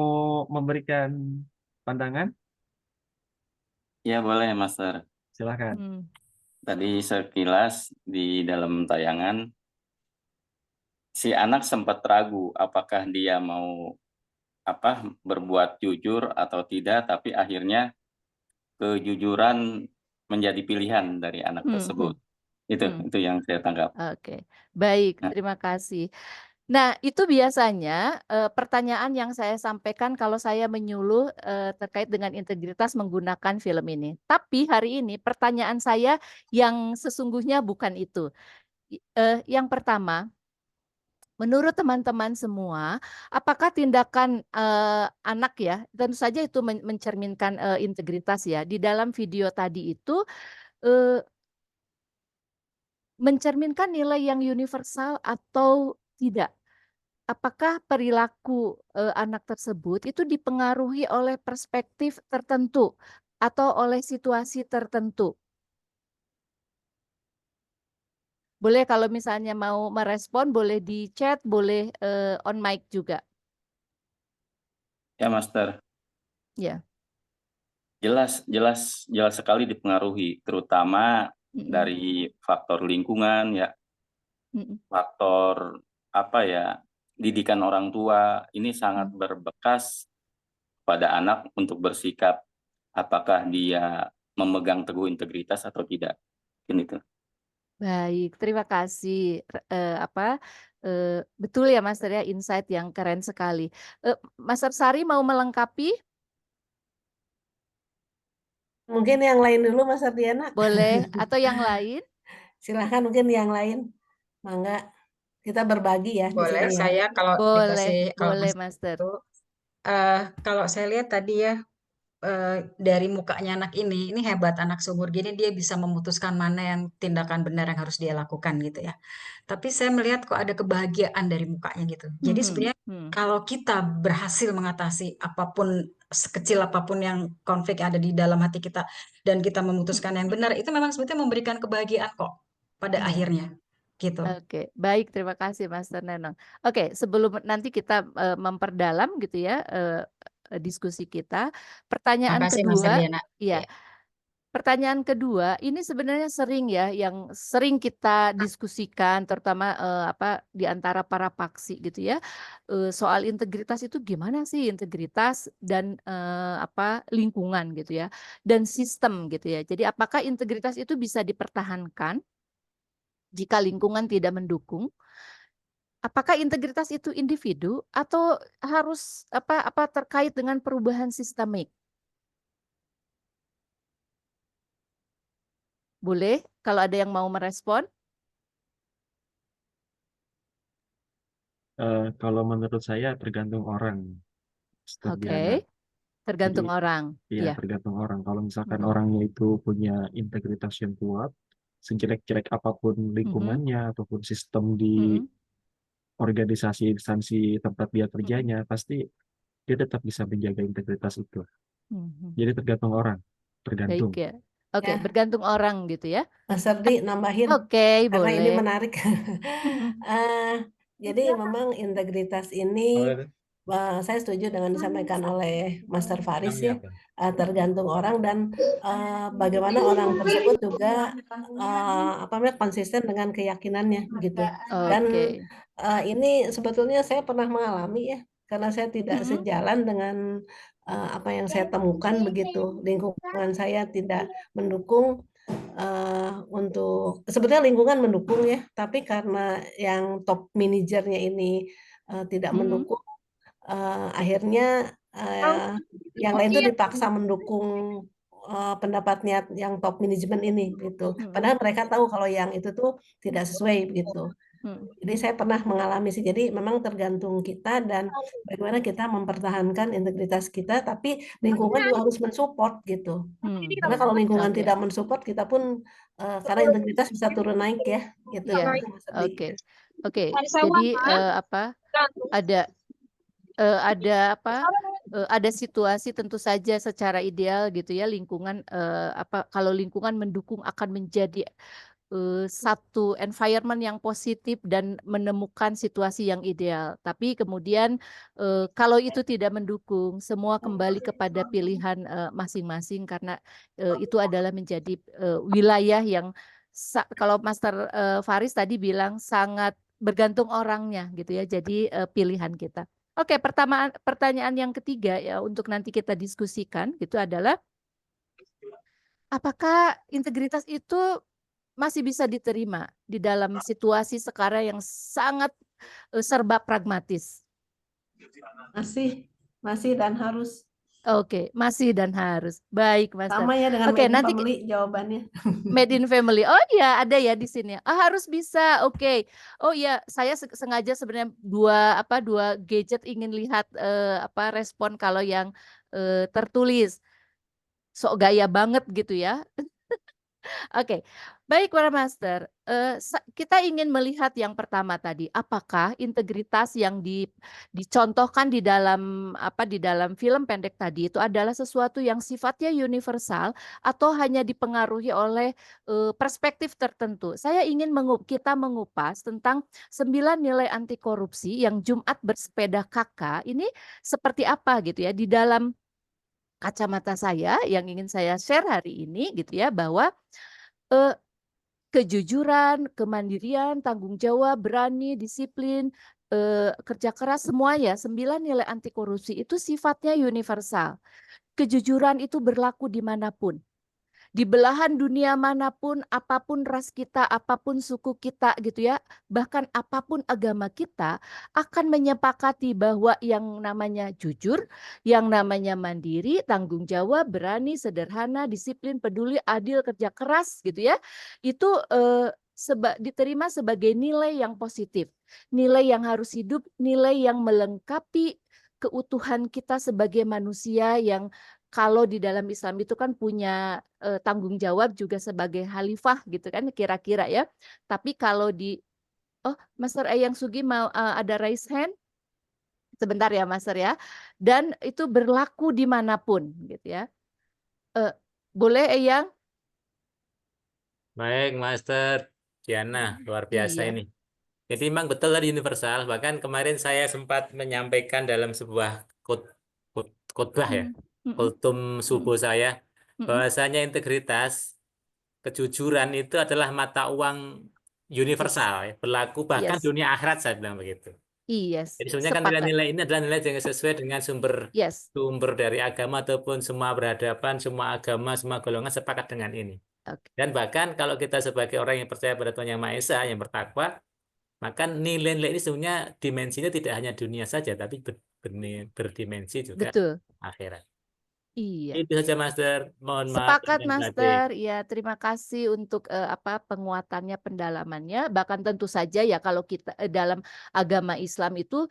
memberikan pandangan? Ya boleh, Master. Silakan. Tadi sekilas di dalam tayangan, si anak sempat ragu apakah dia mau berbuat jujur atau tidak, tapi akhirnya kejujuran menjadi pilihan dari anak tersebut. Itu yang saya tangkap. Oke, baik, terima kasih. Nah, itu biasanya pertanyaan yang saya sampaikan kalau saya menyuluh terkait dengan integritas menggunakan film ini. Tapi hari ini pertanyaan saya yang sesungguhnya bukan itu. Yang pertama, menurut teman-teman semua, apakah tindakan anak ya, tentu saja itu mencerminkan integritas ya. Di dalam video tadi itu mencerminkan nilai yang universal atau tidak? Apakah perilaku anak tersebut itu dipengaruhi oleh perspektif tertentu atau oleh situasi tertentu? Boleh kalau misalnya mau merespon, boleh di chat, boleh on mic juga. Ya, Master. Ya. Jelas sekali dipengaruhi, terutama dari faktor lingkungan ya, faktor didikan orang tua. Ini sangat berbekas pada anak untuk bersikap apakah dia memegang teguh integritas atau tidak. Ini tuh. Baik, terima kasih. Betul ya, Master ya, insight yang keren sekali. Master Sari mau melengkapi? Mungkin yang lain dulu, Mas Ardiana. Boleh, atau yang lain? Silahkan mungkin yang lain. Mangga, kita berbagi ya. Boleh, di sini saya ya. kalau dikasih, Boleh, Master. Kalau saya lihat tadi ya, dari mukanya anak ini hebat, anak seumur gini dia bisa memutuskan mana yang tindakan benar yang harus dia lakukan gitu ya. Tapi saya melihat kok ada kebahagiaan dari mukanya gitu. Jadi sebenarnya kalau kita berhasil mengatasi apapun, sekecil apapun yang konflik yang ada di dalam hati kita dan kita memutuskan yang benar, itu memang sebetulnya memberikan kebahagiaan kok pada akhirnya gitu. Oke, baik, terima kasih Master Nenong. Oke, sebelum nanti kita memperdalam gitu ya diskusi kita, pertanyaan Makasih, Mas kedua, Ardiana. ya. Pertanyaan kedua, ini sebenarnya sering ya, yang sering kita diskusikan, terutama di antara para paksi gitu ya, soal integritas itu gimana sih integritas dan lingkungan gitu ya, dan sistem gitu ya. Jadi apakah integritas itu bisa dipertahankan jika lingkungan tidak mendukung? Apakah integritas itu individu atau harus terkait dengan perubahan sistemik? Boleh, kalau ada yang mau merespon? Kalau menurut saya tergantung orang. Oke, tergantung orang. Iya, Ya. tergantung orang. Kalau misalkan orangnya itu punya integritas yang kuat, sejelek-jelek apapun lingkungannya ataupun sistem di organisasi instansi tempat dia kerjanya, pasti dia tetap bisa menjaga integritas itu. Jadi tergantung orang, tergantung. Baik ya. Oke, bergantung orang gitu ya. Mas Ardi nambahin. Oke, karena ini boleh. menarik. Jadi memang integritas ini saya setuju dengan disampaikan oleh Master Faris ya, Siap, tergantung orang dan bagaimana orang tersebut juga konsisten dengan keyakinannya gitu. Dan Oke. ini sebetulnya saya pernah mengalami ya, karena saya tidak sejalan dengan apa yang saya temukan begitu. Lingkungan saya tidak mendukung untuk sebetulnya lingkungan mendukung ya, tapi karena yang top manajernya ini tidak mendukung, akhirnya yang lain itu dipaksa mendukung pendapatnya yang top manajemen ini gitu. Padahal mereka tahu kalau yang itu tuh tidak sesuai gitu. Jadi saya pernah mengalami sih. Jadi memang tergantung kita dan bagaimana kita mempertahankan integritas kita, tapi lingkungan juga harus mensupport gitu. Karena kalau lingkungan Oke. tidak mensupport, kita pun karena integritas bisa turun naik ya, gitu. Ya, oke. Oke. Jadi ada situasi tentu saja secara ideal gitu ya, lingkungan kalau lingkungan mendukung akan menjadi satu environment yang positif dan menemukan situasi yang ideal. Tapi kemudian kalau itu tidak mendukung, semua kembali kepada pilihan masing-masing karena itu adalah menjadi wilayah yang kalau Master Faris tadi bilang sangat bergantung orangnya gitu ya. Jadi pilihan kita. Oke, pertanyaan yang ketiga ya untuk nanti kita diskusikan gitu adalah apakah integritas itu masih bisa diterima di dalam situasi sekarang yang sangat serba pragmatis? Masih dan harus. Oke, masih dan harus. Baik, Mas. Sama ya dengan Oke, Made in nanti Family jawabannya. Made in Family. Oh iya, ada ya di sini. Harus bisa. Oke. Oh iya, saya sengaja sebenarnya dua gadget ingin lihat respon kalau yang tertulis. Sok gaya banget gitu ya. Oke, baik para master. Kita ingin melihat yang pertama tadi, apakah integritas yang dicontohkan di dalam film pendek tadi itu adalah sesuatu yang sifatnya universal atau hanya dipengaruhi oleh perspektif tertentu. Saya ingin kita mengupas tentang 9 nilai anti korupsi yang Jumat bersepeda kakak ini seperti apa gitu ya di dalam kacamata saya yang ingin saya share hari ini gitu ya, bahwa kejujuran, kemandirian, tanggung jawab, berani, disiplin, kerja keras, semuanya 9 nilai anti korupsi itu sifatnya universal. Kejujuran itu berlaku dimanapun. Di belahan dunia manapun, apapun ras kita, apapun suku kita gitu ya, bahkan apapun agama kita akan menyepakati bahwa yang namanya jujur, yang namanya mandiri, tanggung jawab, berani, sederhana, disiplin, peduli, adil, kerja keras gitu ya, itu diterima sebagai nilai yang positif, nilai yang harus hidup, nilai yang melengkapi keutuhan kita sebagai manusia yang kalau di dalam Islam itu kan punya tanggung jawab juga sebagai khalifah gitu kan kira-kira ya. Tapi kalau Master Eyang Sugi mau ada raise hand? Sebentar ya Master ya. Dan itu berlaku dimanapun gitu ya. Boleh Eyang? Baik, Master Diana, luar biasa Iya. ini. Jadi memang betul tadi universal. Bahkan kemarin saya sempat menyampaikan dalam sebuah khotbah ya, kultum subuh saya, bahwasanya integritas, kejujuran itu adalah mata uang universal, ya, berlaku bahkan Yes. dunia akhirat, saya bilang begitu. Yes. Jadi sebenarnya kan Sepakat. nilai-nilai ini adalah nilai yang sesuai dengan sumber dari agama ataupun semua berhadapan, semua agama, semua golongan sepakat dengan ini. Okay. Dan bahkan kalau kita sebagai orang yang percaya pada Tuhan Yang Maha Esa, yang bertakwa, maka nilai-nilai ini sebenarnya dimensinya tidak hanya dunia saja, tapi berdimensi juga akhirat. Iya. Itu saja Master. Mohon maaf. Sepakat Master. Ya, terima kasih untuk penguatannya, pendalamannya. Bahkan tentu saja ya kalau kita dalam agama Islam itu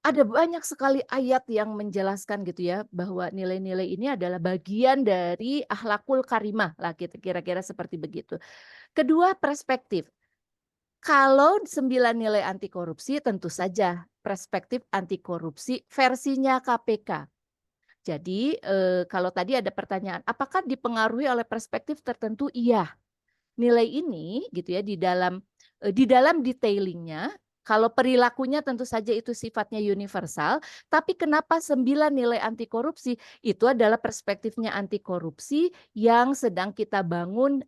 ada banyak sekali ayat yang menjelaskan gitu ya bahwa nilai-nilai ini adalah bagian dari akhlakul karimah lah kira-kira seperti begitu. Kedua, perspektif. Kalau 9 nilai anti korupsi tentu saja perspektif anti korupsi versinya KPK. Jadi kalau tadi ada pertanyaan, apakah dipengaruhi oleh perspektif tertentu? Iya. Nilai ini gitu ya di dalam detailingnya Kalau perilakunya tentu saja itu sifatnya universal, tapi kenapa 9 nilai anti korupsi? Itu adalah perspektifnya anti korupsi yang sedang kita bangun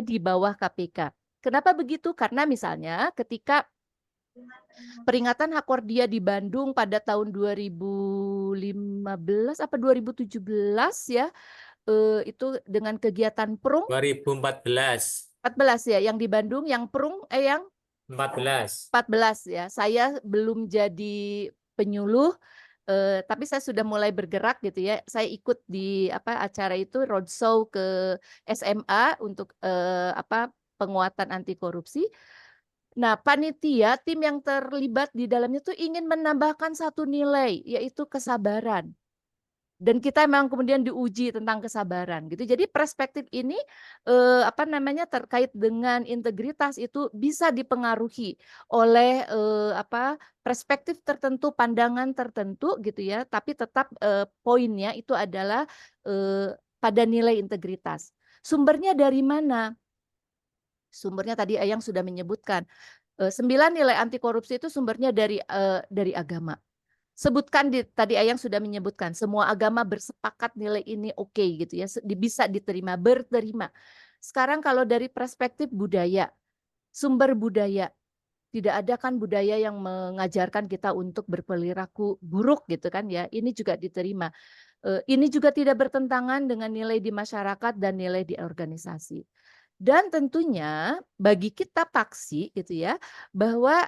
di bawah KPK. Kenapa begitu? Karena misalnya ketika peringatan hak kordia di Bandung pada tahun 2015 apa 2017 ya, itu dengan kegiatan Prung 2014. 14 ya, yang di Bandung, yang Prung yang 14. 14 ya. Saya belum jadi penyuluh, tapi saya sudah mulai bergerak gitu ya. Saya ikut di acara itu roadshow ke SMA untuk penguatan anti korupsi. Nah, panitia tim yang terlibat di dalamnya tuh ingin menambahkan satu nilai, yaitu kesabaran. Dan kita memang kemudian diuji tentang kesabaran gitu. Jadi perspektif ini terkait dengan integritas itu bisa dipengaruhi oleh perspektif tertentu, pandangan tertentu gitu ya. Tapi tetap poinnya itu adalah pada nilai integritas. Sumbernya dari mana? Sumbernya tadi Eyang sudah menyebutkan 9 nilai anti korupsi itu sumbernya dari agama. Sebutkan tadi Ayang sudah menyebutkan semua agama bersepakat nilai ini oke gitu ya, bisa diterima, berterima. Sekarang kalau dari perspektif budaya, sumber budaya, tidak ada kan budaya yang mengajarkan kita untuk berperilaku buruk gitu kan ya, ini juga diterima. Ini juga tidak bertentangan dengan nilai di masyarakat dan nilai di organisasi. Dan tentunya bagi kita paksi gitu ya, bahwa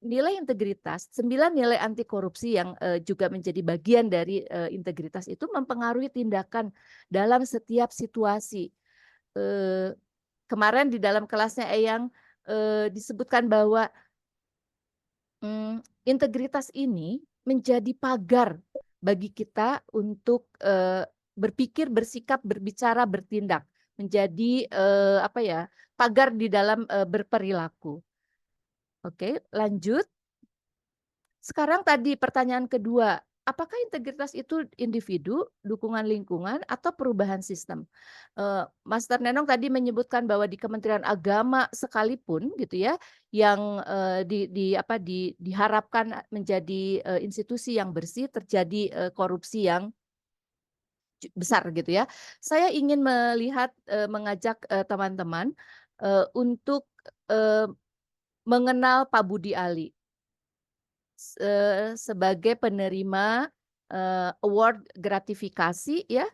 nilai integritas, 9 nilai anti korupsi yang juga menjadi bagian dari integritas itu mempengaruhi tindakan dalam setiap situasi. Kemarin di dalam kelasnya Eyang disebutkan bahwa integritas ini menjadi pagar bagi kita untuk berpikir, bersikap, berbicara, bertindak, menjadi pagar di dalam berperilaku. Oke, lanjut. Sekarang tadi pertanyaan kedua, apakah integritas itu individu, dukungan lingkungan, atau perubahan sistem? Master Nenong tadi menyebutkan bahwa di Kementerian Agama sekalipun gitu ya, yang diharapkan menjadi institusi yang bersih, terjadi korupsi yang besar gitu ya. Saya ingin mengajak teman-teman untuk mengenal Pak Budi Ali sebagai penerima award gratifikasi ya.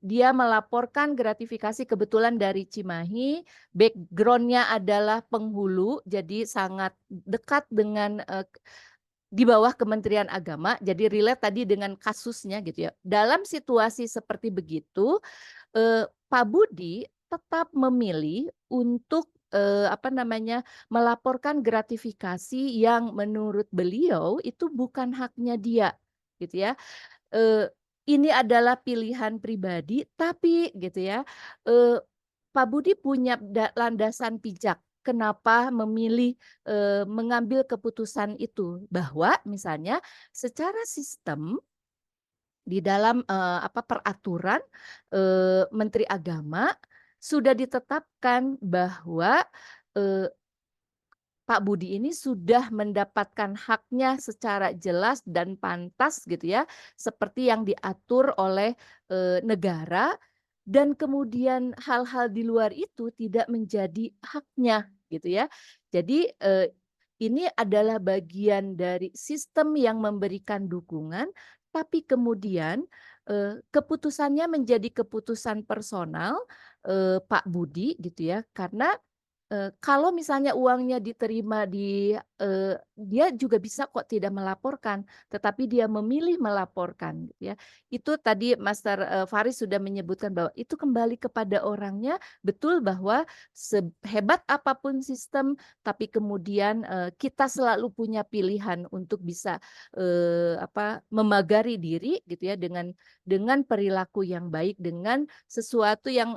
Dia melaporkan gratifikasi kebetulan dari Cimahi, backgroundnya adalah penghulu, jadi sangat dekat dengan di bawah Kementerian Agama, jadi relate tadi dengan kasusnya gitu ya. Dalam situasi seperti begitu, Pak Budi tetap memilih untuk melaporkan gratifikasi yang menurut beliau itu bukan haknya dia, gitu ya. Ini adalah pilihan pribadi, tapi gitu ya, Pak Budi punya landasan pijak. Kenapa memilih mengambil keputusan itu? Bahwa misalnya secara sistem di dalam peraturan Menteri Agama sudah ditetapkan bahwa Pak Budi ini sudah mendapatkan haknya secara jelas dan pantas gitu ya, seperti yang diatur oleh negara, dan kemudian hal-hal di luar itu tidak menjadi haknya gitu ya. Jadi ini adalah bagian dari sistem yang memberikan dukungan, tapi kemudian keputusannya menjadi keputusan personal Pak Budi gitu ya, karena kalau misalnya uangnya diterima dia juga bisa kok tidak melaporkan, tetapi dia memilih melaporkan gitu ya. Itu tadi Master Faris sudah menyebutkan bahwa itu kembali kepada orangnya, betul bahwa sehebat apapun sistem, tapi kemudian kita selalu punya pilihan untuk bisa memagari diri gitu ya, dengan perilaku yang baik, dengan sesuatu yang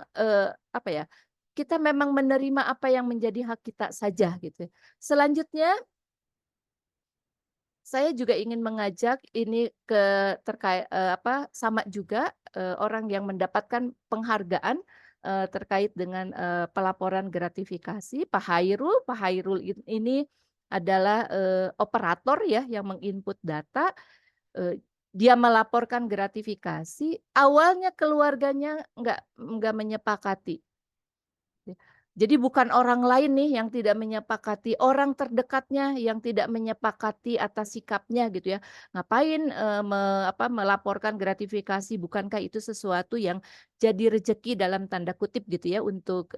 kita memang menerima apa yang menjadi hak kita saja gitu. Selanjutnya saya juga ingin mengajak ini terkait sama juga orang yang mendapatkan penghargaan terkait dengan pelaporan gratifikasi. Pak Hairul ini adalah operator ya yang menginput data. Dia melaporkan gratifikasi. Awalnya keluarganya nggak menyepakati. Jadi bukan orang lain nih yang tidak menyepakati, orang terdekatnya yang tidak menyepakati atas sikapnya gitu ya. Ngapain melaporkan gratifikasi? Bukankah itu sesuatu yang jadi rezeki dalam tanda kutip gitu ya untuk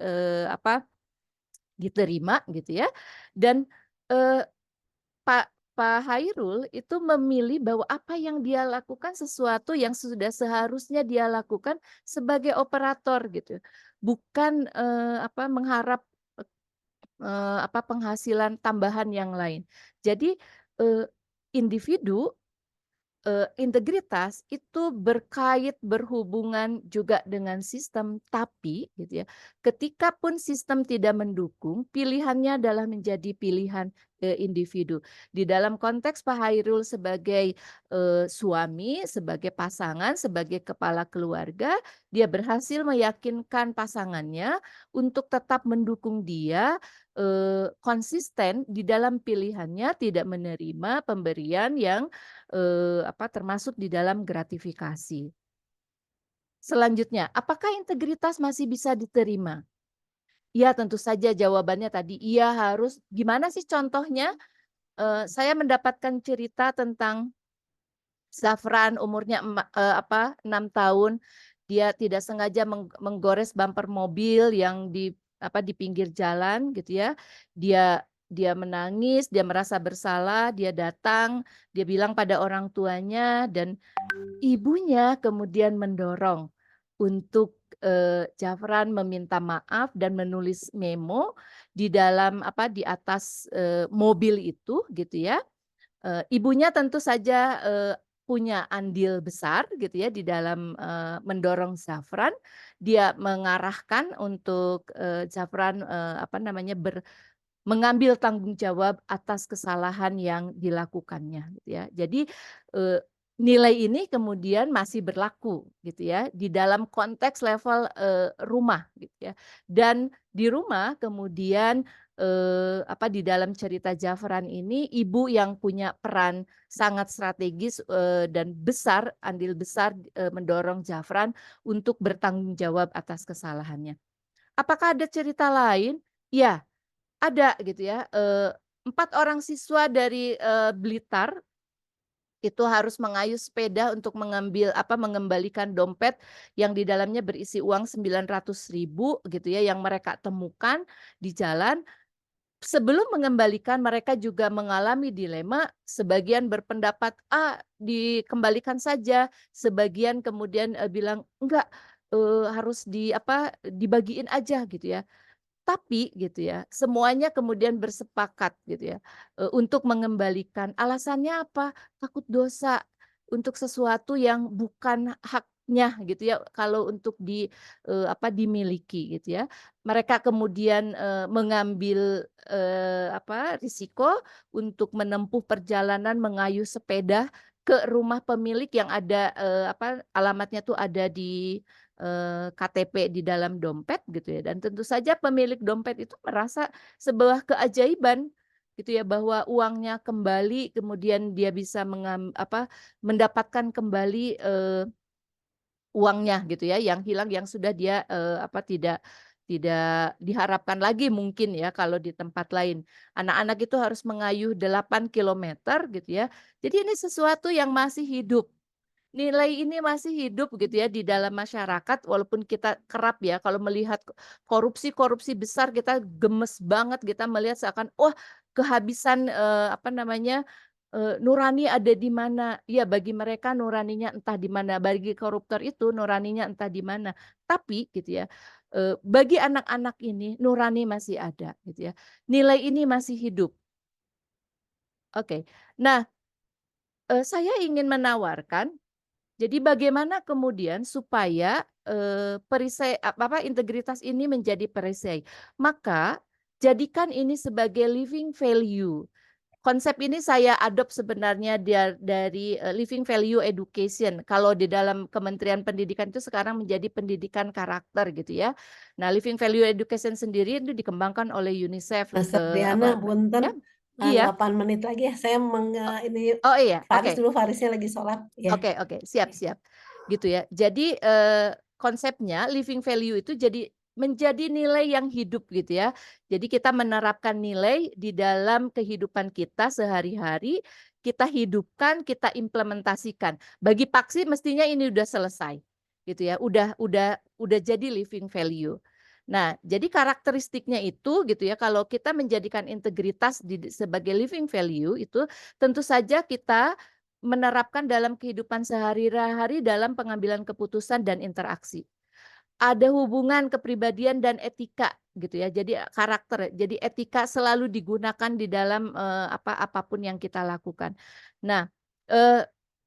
diterima gitu ya. Dan Pak Hairul itu memilih bahwa apa yang dia lakukan sesuatu yang sudah seharusnya dia lakukan sebagai operator gitu. Bukan mengharap penghasilan tambahan yang lain. Jadi individu integritas itu berhubungan juga dengan sistem, tapi gitu ya, ketika pun sistem tidak mendukung, pilihannya adalah menjadi pilihan individu. Di dalam konteks Pak Hairul sebagai suami, sebagai pasangan, sebagai kepala keluarga, dia berhasil meyakinkan pasangannya untuk tetap mendukung dia konsisten di dalam pilihannya, tidak menerima pemberian yang termasuk di dalam gratifikasi. Selanjutnya, apakah integritas masih bisa diterima? Ya, tentu saja jawabannya tadi iya harus. Gimana sih contohnya? Saya mendapatkan cerita tentang Zafran, umurnya 6 tahun. Dia tidak sengaja menggores bumper mobil yang di pinggir jalan gitu ya. Dia menangis, dia merasa bersalah, dia datang, dia bilang pada orang tuanya, dan ibunya kemudian mendorong untuk Zafran meminta maaf dan menulis memo di dalam di atas mobil itu gitu ya. Ibunya tentu saja punya andil besar gitu ya di dalam mendorong Zafran. Dia mengarahkan untuk Zafran mengambil tanggung jawab atas kesalahan yang dilakukannya gitu ya. Jadi nilai ini kemudian masih berlaku gitu ya di dalam konteks level rumah gitu ya. Dan di rumah kemudian di dalam cerita Zafran ini ibu yang punya peran sangat strategis dan besar, andil besar mendorong Zafran untuk bertanggung jawab atas kesalahannya. Apakah ada cerita lain? Ya, ada gitu ya. 4 orang siswa dari Blitar itu harus mengayuh sepeda untuk mengembalikan dompet yang di dalamnya berisi uang 900.000 gitu ya yang mereka temukan di jalan. Sebelum mengembalikan mereka juga mengalami dilema, sebagian berpendapat dikembalikan saja, sebagian kemudian bilang enggak, harus dibagiin aja gitu ya. Tapi gitu ya, semuanya kemudian bersepakat gitu ya untuk mengembalikan. Alasannya apa? Takut dosa untuk sesuatu yang bukan haknya gitu ya. Kalau untuk dimiliki gitu ya. Mereka kemudian mengambil risiko untuk menempuh perjalanan mengayuh sepeda ke rumah pemilik yang ada alamatnya tuh ada di KTP di dalam dompet gitu ya. Dan tentu saja pemilik dompet itu merasa sebuah keajaiban gitu ya bahwa uangnya kembali, kemudian dia bisa mendapatkan kembali uangnya gitu ya yang hilang, yang sudah dia tidak diharapkan lagi mungkin ya kalau di tempat lain. Anak-anak itu harus mengayuh 8 kilometer gitu ya. Jadi ini sesuatu yang masih hidup. Nilai ini masih hidup gitu ya di dalam masyarakat, walaupun kita kerap ya kalau melihat korupsi besar kita gemes banget, kita melihat seakan wah kehabisan nurani ada di mana. Ya bagi mereka nuraninya entah di mana, bagi koruptor itu nuraninya entah di mana. Tapi gitu ya bagi anak-anak ini nurani masih ada gitu ya. Nilai ini masih hidup. Oke. Nah, saya ingin menawarkan, jadi bagaimana kemudian supaya integritas ini menjadi perisai? Maka jadikan ini sebagai living value. konsep ini saya adopt sebenarnya dari Living Value Education. Kalau di dalam Kementerian Pendidikan itu sekarang menjadi pendidikan karakter gitu ya. Nah, Living Value Education sendiri itu dikembangkan oleh UNICEF. Master Diana, punten, Iya. 8 menit lagi ya. Saya ini Oh iya, Faris oke. dulu, Farisnya lagi sholat. Ya. Oke, siap. Gitu ya. Jadi konsepnya living value itu menjadi nilai yang hidup gitu ya. Jadi kita menerapkan nilai di dalam kehidupan kita sehari-hari, kita hidupkan, kita implementasikan. Bagi Paksi mestinya ini udah selesai. Gitu ya. Udah jadi living value. Nah, jadi karakteristiknya itu gitu ya, kalau kita menjadikan integritas sebagai living value itu tentu saja kita menerapkan dalam kehidupan sehari-hari dalam pengambilan keputusan dan interaksi. Ada hubungan kepribadian dan etika gitu ya. Jadi karakter, jadi etika selalu digunakan di dalam apapun yang kita lakukan. Nah,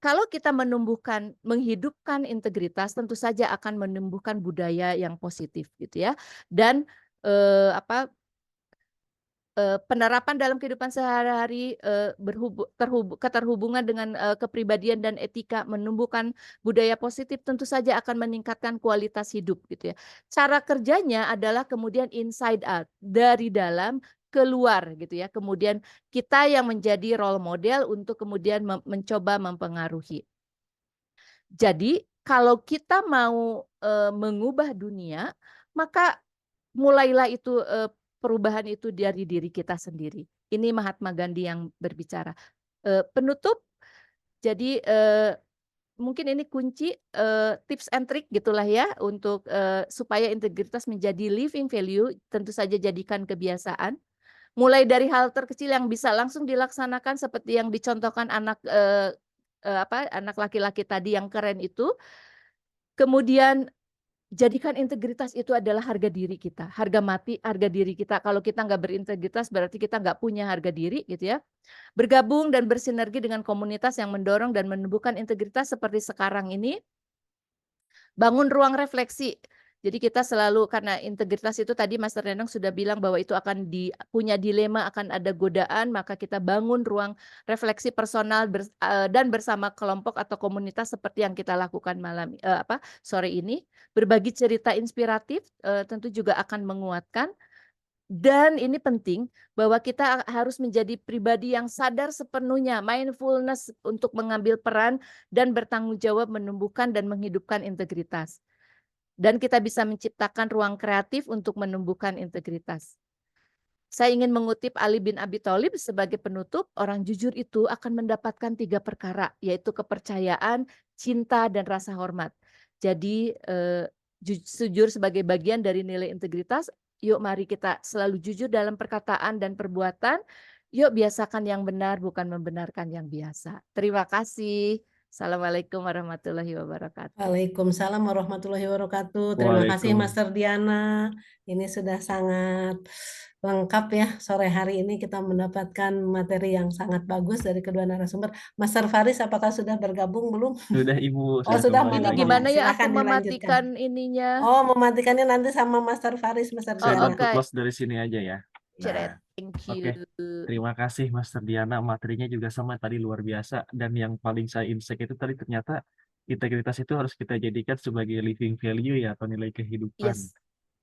kalau kita menghidupkan integritas, tentu saja akan menumbuhkan budaya yang positif gitu ya. Dan penerapan dalam kehidupan sehari-hari keterhubungan dengan kepribadian dan etika, menumbuhkan budaya positif tentu saja akan meningkatkan kualitas hidup gitu ya. Cara kerjanya adalah kemudian inside out, dari dalam keluar gitu ya. Kemudian kita yang menjadi role model untuk kemudian mencoba mempengaruhi. Jadi kalau kita mau mengubah dunia, maka mulailah itu perubahan itu dari diri kita sendiri. Ini Mahatma Gandhi yang berbicara. Penutup, jadi mungkin ini kunci tips and trick gitulah ya untuk supaya integritas menjadi living value. Tentu saja jadikan kebiasaan. Mulai dari hal terkecil yang bisa langsung dilaksanakan seperti yang dicontohkan anak laki-laki tadi yang keren itu. Kemudian jadikan integritas itu adalah harga diri kita, harga mati, harga diri kita. Kalau kita nggak berintegritas berarti kita nggak punya harga diri gitu ya. Bergabung dan bersinergi dengan komunitas yang mendorong dan menumbuhkan integritas seperti sekarang ini. Bangun ruang refleksi. Jadi kita selalu, karena integritas itu tadi Master Nenang sudah bilang bahwa itu akan punya dilema, akan ada godaan, maka kita bangun ruang refleksi personal dan bersama kelompok atau komunitas seperti yang kita lakukan sore ini. Berbagi cerita inspiratif tentu juga akan menguatkan. Dan ini penting bahwa kita harus menjadi pribadi yang sadar sepenuhnya, mindfulness untuk mengambil peran dan bertanggung jawab menumbuhkan dan menghidupkan integritas. Dan kita bisa menciptakan ruang kreatif untuk menumbuhkan integritas. Saya ingin mengutip Ali bin Abi Thalib sebagai penutup, orang jujur itu akan mendapatkan 3 perkara, yaitu kepercayaan, cinta, dan rasa hormat. Jadi jujur sebagai bagian dari nilai integritas, yuk mari kita selalu jujur dalam perkataan dan perbuatan, yuk biasakan yang benar bukan membenarkan yang biasa. Terima kasih. Assalamualaikum warahmatullahi wabarakatuh. Waalaikumsalam warahmatullahi wabarakatuh. Terima kasih Master Diana. Ini sudah sangat lengkap ya. Sore hari ini kita mendapatkan materi yang sangat bagus dari kedua narasumber. Master Faris, apakah sudah bergabung belum? Sudah Ibu. Oh, sudah Ini bergabung. gimana ya aku Silakan mematikan dilanjutkan. ininya? Oh, mematikannya nanti sama Master Faris, Master Saya Diana. bantu close dari sini aja ya. Nah, thank you. Terima kasih Master Diana, materinya juga sama tadi luar biasa, dan yang paling saya insight itu tadi ternyata integritas itu harus kita jadikan sebagai living value ya, atau nilai kehidupan. Yes.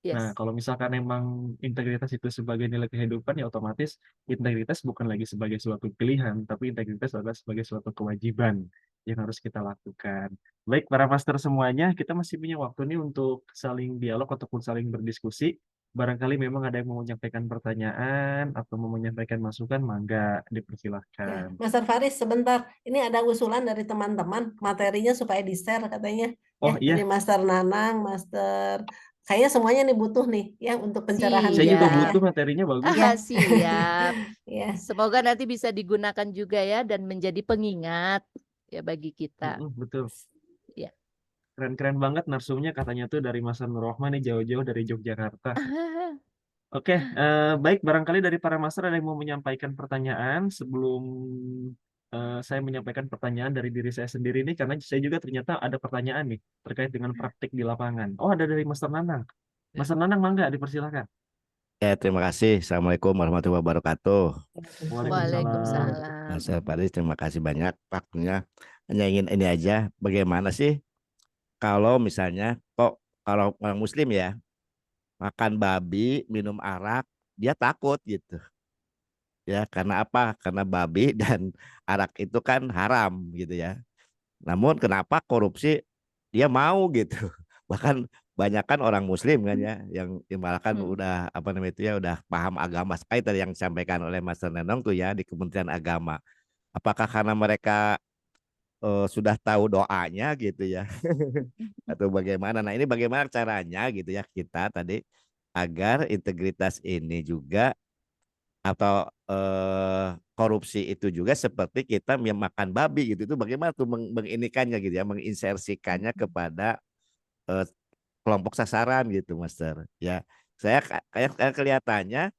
Nah, kalau misalkan emang integritas itu sebagai nilai kehidupan, ya otomatis integritas bukan lagi sebagai suatu pilihan, tapi integritas adalah sebagai suatu kewajiban yang harus kita lakukan. Baik, para master semuanya, kita masih punya waktu nih untuk saling dialog ataupun saling berdiskusi. Barangkali memang ada yang mau menyampaikan pertanyaan atau mau menyampaikan masukan, mangga dipersilahkan. Ya, Master Faris, sebentar. Ini ada usulan dari teman-teman materinya supaya di-share katanya. Oh ya, iya. Dari Master Nanang, Master, kayaknya semuanya nih butuh nih ya untuk pencerahan. Saya juga Siap. butuh materinya bagus. Ya. Siap. Ya. Semoga nanti bisa digunakan juga ya dan menjadi pengingat ya bagi kita. Betul. Ya. Keren-keren banget narsumnya, katanya tuh dari Mas Nur Rahman nih, jauh-jauh dari Yogyakarta. Oke, baik, barangkali dari para master ada yang mau menyampaikan pertanyaan sebelum saya menyampaikan pertanyaan dari diri saya sendiri nih, karena saya juga ternyata ada pertanyaan nih terkait dengan praktik di lapangan. Oh, ada dari Master Nanang. Master Nanang, mangga dipersilakan. Ya, terima kasih. Assalamualaikum warahmatullahi wabarakatuh. Waalaikumsalam. Mas Faris, terima kasih banyak waktunya. Hanya ingin ini aja, bagaimana sih kalau misalnya kok kalau orang Muslim ya makan babi, minum arak, dia takut gitu. Ya, karena apa? Karena babi dan arak itu kan haram gitu ya. Namun kenapa korupsi dia mau gitu. Bahkan banyak kan orang Muslim kan ya yang malah kan udah apa namanya itu ya udah paham agama sekali tadi yang disampaikan oleh Mas Nenong tuh ya di Kementerian Agama. Apakah karena mereka sudah tahu doanya gitu ya atau bagaimana? Nah ini bagaimana caranya gitu ya kita tadi agar integritas ini juga atau korupsi itu juga seperti kita makan babi gitu itu bagaimana tuh menginikannya gitu ya menginsersikannya kepada eh, kelompok sasaran gitu Master ya saya kayak kelihatannya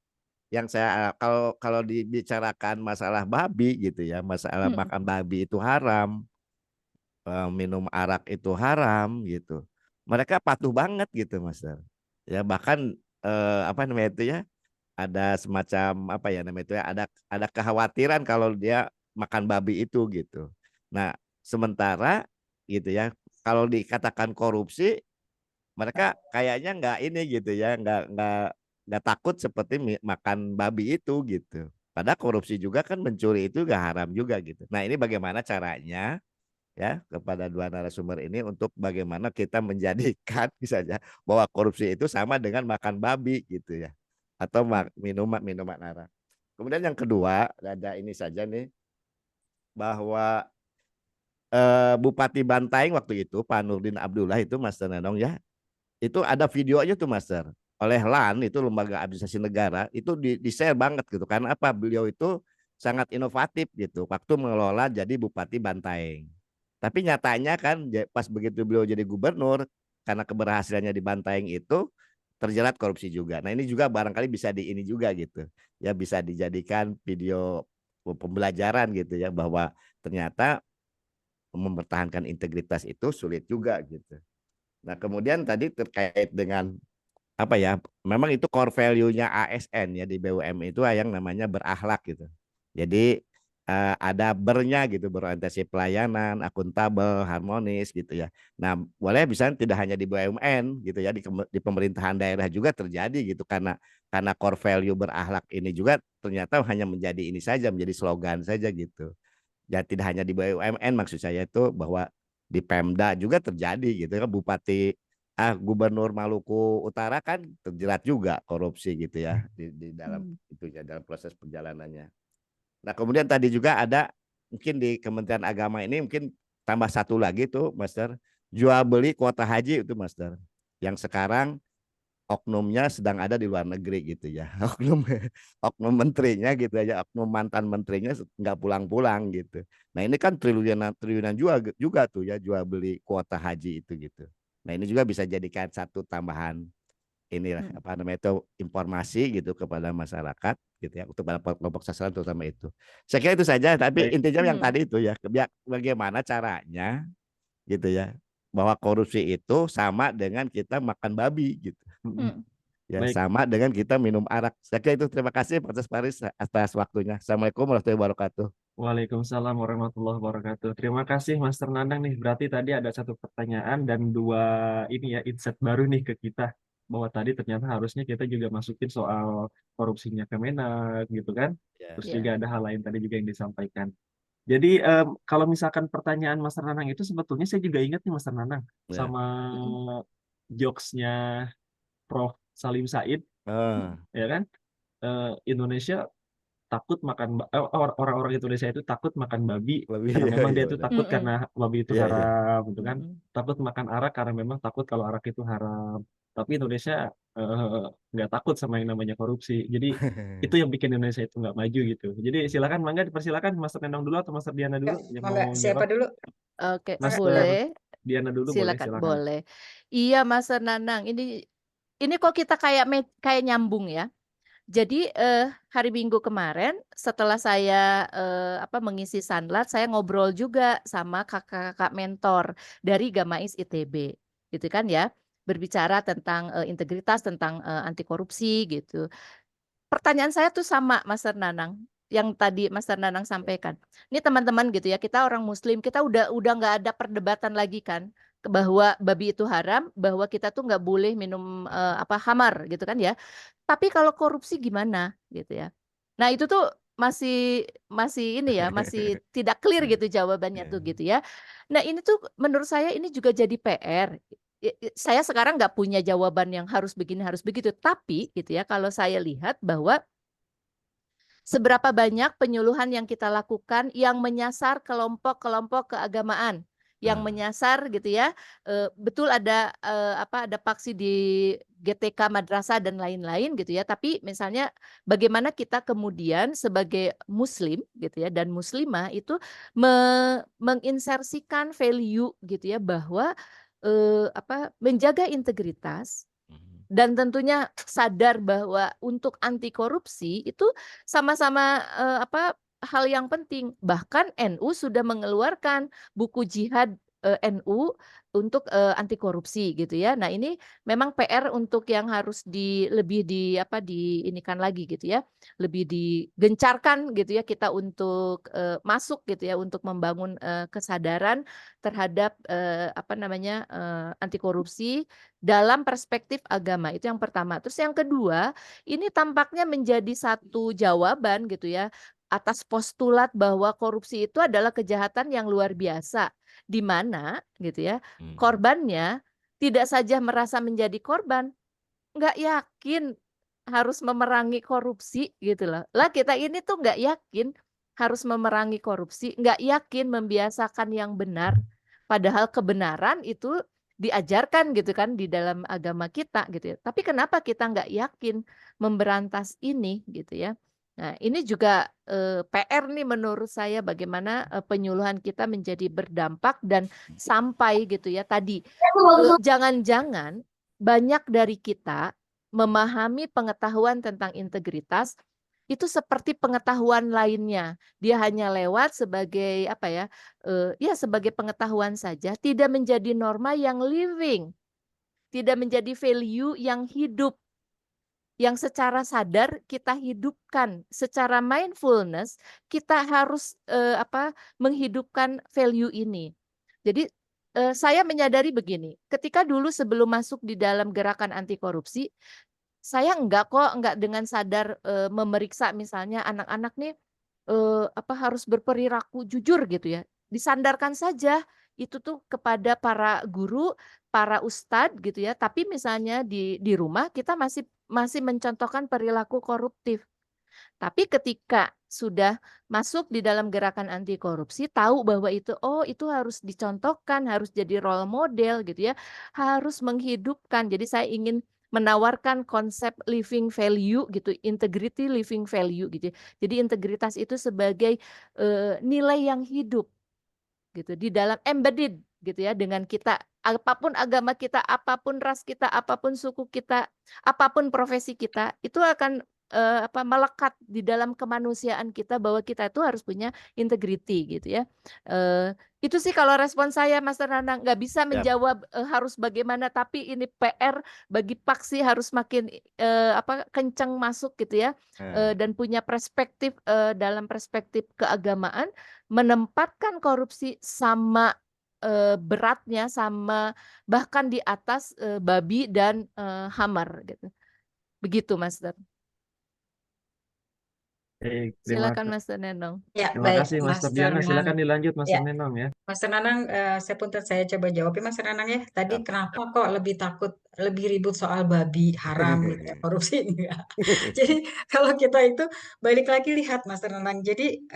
yang saya kalau kalau dibicarakan masalah babi gitu ya masalah makan babi itu haram minum arak itu haram gitu mereka patuh banget gitu Master ya bahkan apa namanya itu ya ada semacam apa ya namanya itu ya ada kekhawatiran kalau dia makan babi itu gitu. Nah, sementara gitu ya, kalau dikatakan korupsi mereka kayaknya nggak ini gitu ya, nggak takut seperti makan babi itu gitu. Padahal korupsi juga kan mencuri itu gak haram juga gitu. Nah, ini bagaimana caranya ya kepada dua narasumber ini untuk bagaimana kita menjadikan misalnya bahwa korupsi itu sama dengan makan babi gitu ya atau minuman arak. Kemudian yang kedua ada ini saja nih bahwa Bupati Bantaeng waktu itu Pak Nurdin Abdullah itu Master Nenong ya itu ada videonya tuh Master oleh LAN itu Lembaga Administrasi Negara itu di share banget gitu karena apa beliau itu sangat inovatif gitu waktu mengelola jadi Bupati Bantaeng. Tapi nyatanya kan pas begitu beliau jadi gubernur karena keberhasilannya di Bantaeng itu terjerat korupsi juga. Nah ini juga barangkali bisa di ini juga gitu ya bisa dijadikan video pembelajaran gitu ya bahwa ternyata mempertahankan integritas itu sulit juga gitu. Nah kemudian tadi terkait dengan apa ya memang itu core value-nya ASN ya di BUMN itu yang namanya berakhlak gitu. Jadi ada bernya gitu berorientasi pelayanan, akuntabel, harmonis gitu ya. Nah, boleh bisa tidak hanya di BUMN gitu ya di pemerintahan daerah juga terjadi gitu karena core value berakhlak ini juga ternyata hanya menjadi ini saja menjadi slogan saja gitu. Ya tidak hanya di BUMN maksud saya itu bahwa di Pemda juga terjadi gitu kan Bupati Gubernur Maluku Utara kan terjerat juga korupsi gitu ya di dalam itu ya dalam proses perjalanannya. Nah kemudian tadi juga ada mungkin di Kementerian Agama ini mungkin tambah satu lagi tuh Master jual beli kuota haji itu Master yang sekarang oknumnya sedang ada di luar negeri gitu ya oknum menterinya gitu aja oknum mantan menterinya nggak pulang-pulang gitu. Nah ini kan triliunan juga tuh ya jual beli kuota haji itu gitu. Nah ini juga bisa jadikan satu tambahan inilah apa namanya itu informasi gitu kepada masyarakat gitu ya untuk pada kelompok sasaran terutama itu. Saya kira itu saja tapi intinya yang tadi itu ya bagaimana caranya gitu ya bahwa korupsi itu sama dengan kita makan babi gitu. Ya Baik. sama dengan kita minum arak. Saya kira itu terima kasih Pak Faris atas waktunya. Assalamualaikum warahmatullahi wabarakatuh. Waalaikumsalam warahmatullahi wabarakatuh. Terima kasih Master Nanang nih. Berarti tadi ada satu pertanyaan dan dua ini ya insight baru nih ke kita bahwa tadi ternyata harusnya kita juga masukin soal korupsinya Kemenak gitu kan. Terus juga ada hal lain tadi juga yang disampaikan. Jadi kalau misalkan pertanyaan Master Nanang itu sebetulnya saya juga ingat nih Master Nanang sama jokesnya Prof. Salim Said, ya kan? Indonesia takut makan orang-orang Indonesia itu takut makan babi karena memang dia itu takut karena babi itu haram gitu kan takut makan arak karena memang takut kalau arak itu haram tapi Indonesia nggak takut sama yang namanya korupsi jadi itu yang bikin Indonesia itu nggak maju gitu jadi silakan mangga dipersilakan Master Nenong dulu atau Master Diana dulu yang Mangga, mau siapa jawab dulu? Oke, Master boleh. Diana dulu boleh Silakan, silakan boleh. Iya, Mas Nanang. Ini kok kita kayak nyambung ya. Jadi hari Minggu kemarin setelah saya mengisi Sanlat, saya ngobrol juga sama kakak-kakak mentor dari Gamais ITB, gitu kan ya. berbicara tentang integritas, tentang anti korupsi gitu. Pertanyaan saya tuh sama Master Nanang, yang tadi Master Nanang sampaikan. Ini teman-teman gitu ya, kita orang Muslim, kita udah nggak ada perdebatan lagi kan, bahwa babi itu haram, bahwa kita tuh nggak boleh minum khamar gitu kan ya. Tapi kalau korupsi gimana gitu ya? Nah itu tuh masih ini ya, masih tidak clear gitu jawabannya tuh gitu ya. Nah ini tuh menurut saya ini juga jadi PR. Saya sekarang nggak punya jawaban yang harus begini harus begitu, tapi gitu ya kalau saya lihat bahwa seberapa banyak penyuluhan yang kita lakukan yang menyasar kelompok-kelompok keagamaan, yang menyasar gitu ya, betul ada ada paksi di GTK madrasah dan lain-lain gitu ya, tapi misalnya bagaimana kita kemudian sebagai muslim gitu ya dan muslimah itu menginsersikan value gitu ya bahwa menjaga integritas dan tentunya sadar bahwa untuk anti korupsi itu sama-sama hal yang penting. Bahkan NU sudah mengeluarkan buku jihad NU untuk anti korupsi gitu ya. Nah, ini memang PR untuk yang harus lebih diinikan lagi gitu ya. Lebih digencarkan gitu ya kita untuk masuk gitu ya untuk membangun kesadaran terhadap anti korupsi dalam perspektif agama. Itu yang pertama. Terus yang kedua, ini tampaknya menjadi satu jawaban gitu ya atas postulat bahwa korupsi itu adalah kejahatan yang luar biasa, di mana gitu ya korbannya tidak saja merasa menjadi korban, nggak yakin harus memerangi korupsi gitu loh. Lah kita ini tuh nggak yakin harus memerangi korupsi, nggak yakin membiasakan yang benar, padahal kebenaran itu diajarkan gitu kan di dalam agama kita gitu ya. Tapi kenapa kita nggak yakin memberantas ini gitu ya? Nah, ini juga PR nih menurut saya bagaimana penyuluhan kita menjadi berdampak dan sampai gitu ya tadi. Jangan-jangan banyak dari kita memahami pengetahuan tentang integritas itu seperti pengetahuan lainnya. Dia hanya lewat sebagai sebagai pengetahuan saja, tidak menjadi norma yang living, tidak menjadi value yang hidup, yang secara sadar kita hidupkan, secara mindfulness kita harus menghidupkan value ini. Jadi saya menyadari begini, ketika dulu sebelum masuk di dalam gerakan anti korupsi, saya enggak dengan sadar memeriksa misalnya anak-anak nih harus berperilaku jujur gitu ya. Disandarkan saja itu tuh kepada para guru, para ustadz gitu ya. Tapi misalnya di rumah kita masih mencontohkan perilaku koruptif. Tapi ketika sudah masuk di dalam gerakan anti korupsi, tahu bahwa itu harus dicontohkan, harus jadi role model gitu ya, harus menghidupkan. Jadi saya ingin menawarkan konsep living value gitu, integrity living value gitu. Jadi integritas itu sebagai nilai yang hidup gitu di dalam embedded gitu ya dengan kita, apapun agama kita, apapun ras kita, apapun suku kita, apapun profesi kita, itu akan melekat di dalam kemanusiaan kita bahwa kita itu harus punya integrity gitu ya. Itu sih kalau respon saya Mas Nanang, nggak bisa menjawab harus bagaimana, tapi ini PR bagi Paksi harus makin kencang masuk gitu ya, dan punya perspektif dalam perspektif keagamaan, menempatkan korupsi sama beratnya, sama bahkan di atas babi dan khamar gitu. Begitu Mas. Silakan Mas Nenong. Ya, Terima baik, kasih Master Master Diana. Nanang. Silakan dilanjut Master Ya. Nenong ya. Master Nanang, saya coba jawab ya Master Nanang ya. Tadi kenapa kok lebih ribut soal babi haram gitu ya, korupsi enggak. Jadi kalau kita itu balik lagi lihat Master Nanang. Jadi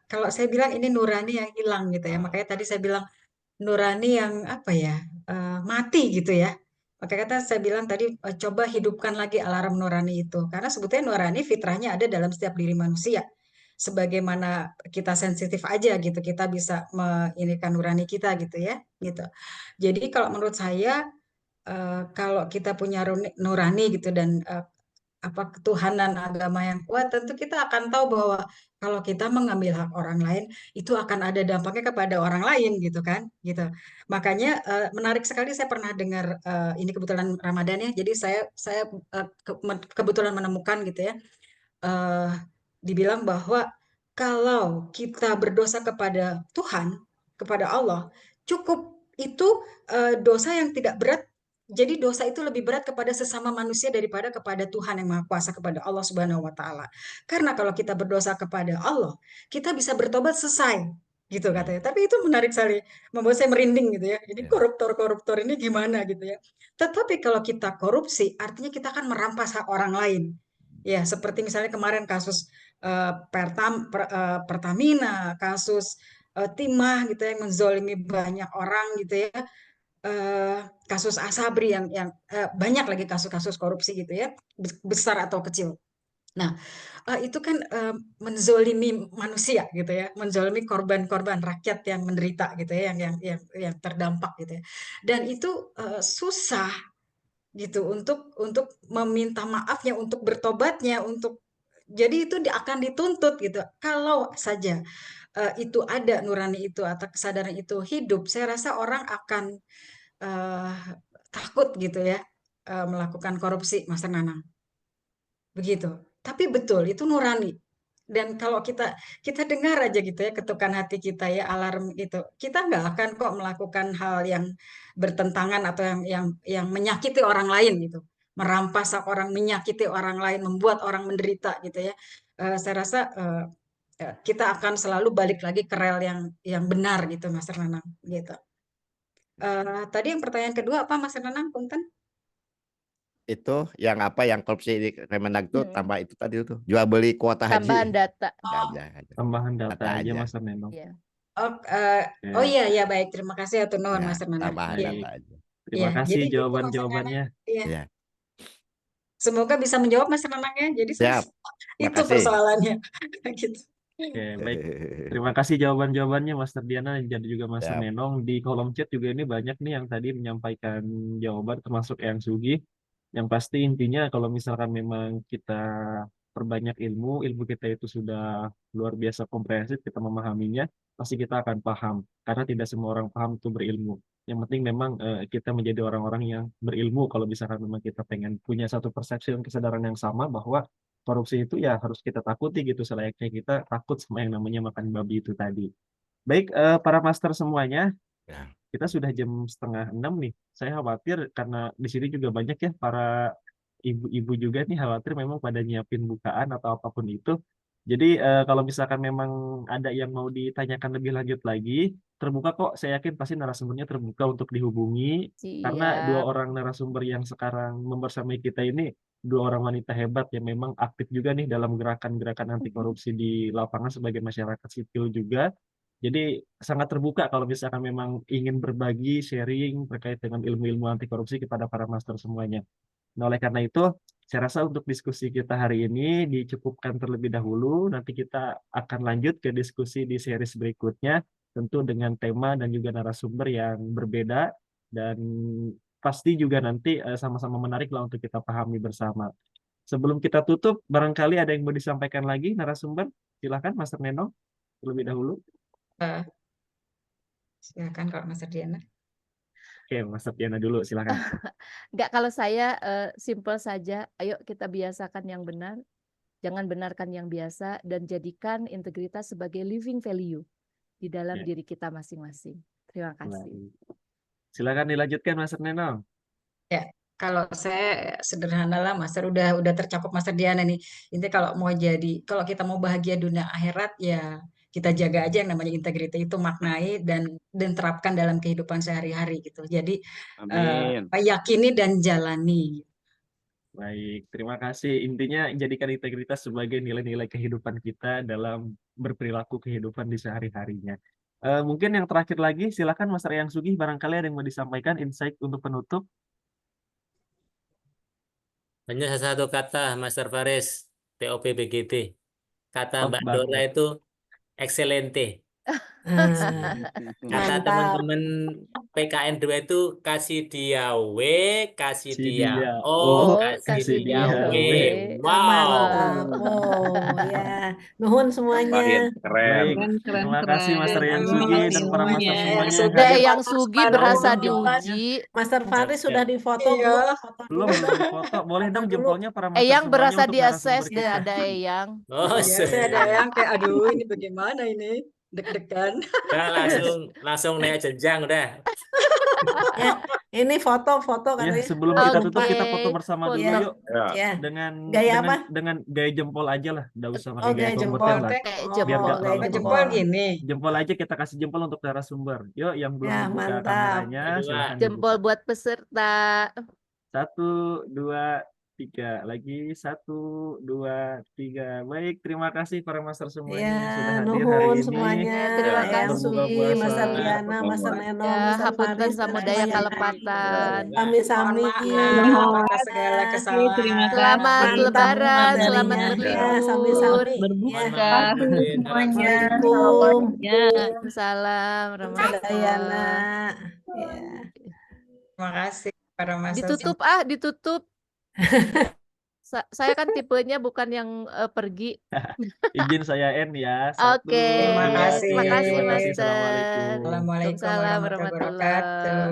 kalau saya bilang ini nurani yang hilang gitu ya. Makanya tadi saya bilang nurani yang mati gitu ya. Makanya saya bilang tadi coba hidupkan lagi alarm nurani itu. Karena sebetulnya nurani fitrahnya ada dalam setiap diri manusia. Sebagaimana kita sensitif aja gitu, kita bisa menginikan nurani kita gitu ya, gitu. Jadi kalau menurut saya kalau kita punya nurani gitu dan ketuhanan agama yang kuat, tentu kita akan tahu bahwa kalau kita mengambil hak orang lain, itu akan ada dampaknya kepada orang lain gitu kan, gitu. Makanya menarik sekali, saya pernah dengar ini kebetulan Ramadan ya, jadi saya kebetulan menemukan gitu ya, dibilang bahwa kalau kita berdosa kepada Tuhan, kepada Allah, cukup itu dosa yang tidak berat. Jadi dosa itu lebih berat kepada sesama manusia daripada kepada Tuhan yang Maha Kuasa, kepada Allah Subhanahu wa Ta'ala. Karena kalau kita berdosa kepada Allah, kita bisa bertobat selesai, gitu katanya. Tapi itu menarik sekali, membuat saya merinding gitu ya. Jadi koruptor-koruptor ini gimana gitu ya. Tetapi kalau kita korupsi, artinya kita akan merampas hak orang lain. Ya, seperti misalnya kemarin kasus Pertamina, kasus Timah gitu yang menzolimi banyak orang gitu ya. Kasus Asabri yang banyak lagi kasus-kasus korupsi gitu ya, besar atau kecil. Nah, itu kan menzolimi manusia gitu ya, menzolimi korban-korban rakyat yang menderita gitu ya, yang terdampak gitu ya. Dan itu susah gitu untuk meminta maafnya, untuk bertobatnya, jadi itu akan dituntut gitu. Kalau saja itu ada nurani itu atau kesadaran itu hidup, saya rasa orang akan takut gitu ya melakukan korupsi, Mas Nanang. Begitu. Tapi betul itu nurani. Dan kalau kita dengar aja gitu ya, ketukan hati kita ya, alarm itu, kita nggak akan kok melakukan hal yang bertentangan atau yang menyakiti orang lain gitu, merampas hak orang, menyakiti orang lain, membuat orang menderita gitu ya. Saya rasa kita akan selalu balik lagi ke rel yang benar gitu, Mas Nanang gitu. Tadi yang pertanyaan kedua apa, Mas Nanang? Punten? Itu yang apa yang korupsi di Kemenag tuh tambah itu tadi tuh jual beli kuota haji. Tambahan data. Tambahan data aja Mas Neno. Iya. Oh iya ya, baik, terima kasih atur nuhun Ya, Mas Nanang. tambahan Iya. data aja. Terima Iya, kasih jadi gitu, Mas jawaban-jawabannya. Nanang. Iya. Ya. Semoga bisa menjawab Mas Nanang ya. Jadi Siap. itu Makasih. persoalannya. Gitu. Oke, baik. Terima kasih jawaban-jawabannya Mas Diana dan juga Mas Siap. Nenong. Di kolom chat juga ini banyak nih yang tadi menyampaikan jawaban, termasuk Eyang Sugi. Yang pasti intinya kalau misalkan memang kita perbanyak ilmu kita itu sudah luar biasa komprehensif, kita memahaminya, pasti kita akan paham. Karena tidak semua orang paham itu berilmu. Yang penting memang kita menjadi orang-orang yang berilmu kalau misalkan memang kita pengen punya satu persepsi dan kesadaran yang sama bahwa korupsi itu ya harus kita takuti gitu, selayaknya kita takut sama yang namanya makan babi itu tadi. Baik, para master semuanya, Ya. kita sudah jam 5:30 nih. Saya khawatir karena di sini juga banyak ya para ibu-ibu juga nih khawatir memang pada nyiapin bukaan atau apapun itu. Jadi kalau misalkan memang ada yang mau ditanyakan lebih lanjut lagi, terbuka kok. Saya yakin pasti narasumbernya terbuka untuk dihubungi. Karena dua Siap. orang narasumber yang sekarang membersamai kita ini dua orang wanita hebat yang memang aktif juga nih dalam gerakan-gerakan anti korupsi di lapangan sebagai masyarakat sipil juga. Jadi sangat terbuka kalau misalkan memang ingin berbagi, sharing terkait dengan ilmu-ilmu anti korupsi kepada para master semuanya. Nah, oleh karena itu, saya rasa untuk diskusi kita hari ini dicukupkan terlebih dahulu. Nanti kita akan lanjut ke diskusi di series berikutnya, tentu dengan tema dan juga narasumber yang berbeda, dan pasti juga nanti sama-sama menarik lah untuk kita pahami bersama. Sebelum kita tutup, barangkali ada yang mau disampaikan lagi narasumber? Silakan, Master Neno, terlebih dahulu. Silakan kalau Mas Diana. Oke, Mas Diana dulu, silakan. Enggak, kalau saya simple saja. Ayo kita biasakan yang benar, jangan benarkan yang biasa, dan jadikan integritas sebagai living value di dalam Ya. diri kita masing-masing. Terima kasih. Silakan dilanjutkan, Mas Neno. Ya, kalau saya sederhana lah, Mas, udah tercakup Mas Diana nih. Intinya kalau kita mau bahagia dunia akhirat ya kita jaga aja yang namanya integritas itu, maknai dan terapkan dalam kehidupan sehari-hari gitu. Jadi Amin. yakini dan jalani. Baik, terima kasih. Intinya jadikan integritas sebagai nilai-nilai kehidupan kita dalam berperilaku kehidupan di sehari-harinya. Mungkin yang terakhir lagi, silakan Mas Eyang Sugih, barangkali ada yang mau disampaikan insight untuk penutup. Hanya satu kata, Master Faris, TOP BGT. Kata Oh, Mbak bagus. Dora itu excelente. Kata Mantap. teman-teman PKN 2 itu kasih dia W, kasih Si dia dia O, Oh, kasih kasih dia dia W. W. Wow. Mantap. Oh, ya. Nuhun semuanya. Tambahin, keren. Baik, Keren, keren, terima kasih Master keren. Eyang Terima Sugi kasih dan para master semuanya. semuanya Sugi yang hadir. Yang difoto Sugi spanduk berasa dong. diuji. Master Fahri Siap, sudah siap. difoto Iya. belum? Foto Belum dulu dong. difoto. Boleh Foto dong dulu. jempolnya para master Eyang semuanya berasa untuk di-assess narasumber deh, kita. ada Eyang. Oh, Iya, saya ada siap. yang kayak aduh ini bagaimana ini deg-degan. Udah langsung naik jenjang udah. Ya, ini foto Ya, katanya. sebelum kita tutup Oke, kita foto bersama dulu Ya, yuk Ya. ya. dengan Gaya apa? dengan gaya jempol aja lah, nggak usah pakai Oh, gaya gaya kompeten jempol. lah. Kayak Oh, Biar nggak jempol. gaya terlalu Jempol formal. gini. Jempol aja kita kasih jempol untuk narasumber. Yuk, yang belum Ya, dibuka mantap. kameranya Kedua. silahkan Jempol dibuka. buat peserta. 1, 2, 3 lagi 1, 2, 3. Baik, terima kasih para master semuanya yang sudah Ya, hadir hari nuhun ini. semuanya. Terima Ya, Eyang kasih. Sugi, Berbuka Master puasa. Liana, Master Neno, Ya, Master hapunten Faris, dan samudaya semua yang hadir. kalepatan. Sami-sami. Mohon maaf atas segala Terima kesalahan. kasih. Selamat Mantap Lebaran, selamat materinya. Ya, berlibur. sami-sami. Ya. Berbuka. Mohon maaf Terima izin kasih semuanya. Assalamualaikum. Ya. Waalaikumsalam Sadayana. warahmatullahi. Ya. Terima kasih para master Ditutup ditutup. Saya kan tipenya bukan yang pergi. Izin saya end ya. 1, Oke, Terima 2, kasih. 3. makasih Terima kasih. Master. Assalamualaikum. Assalamualaikum Waalaikumsalam warahmatullahi wabarakatuh. warahmatullahi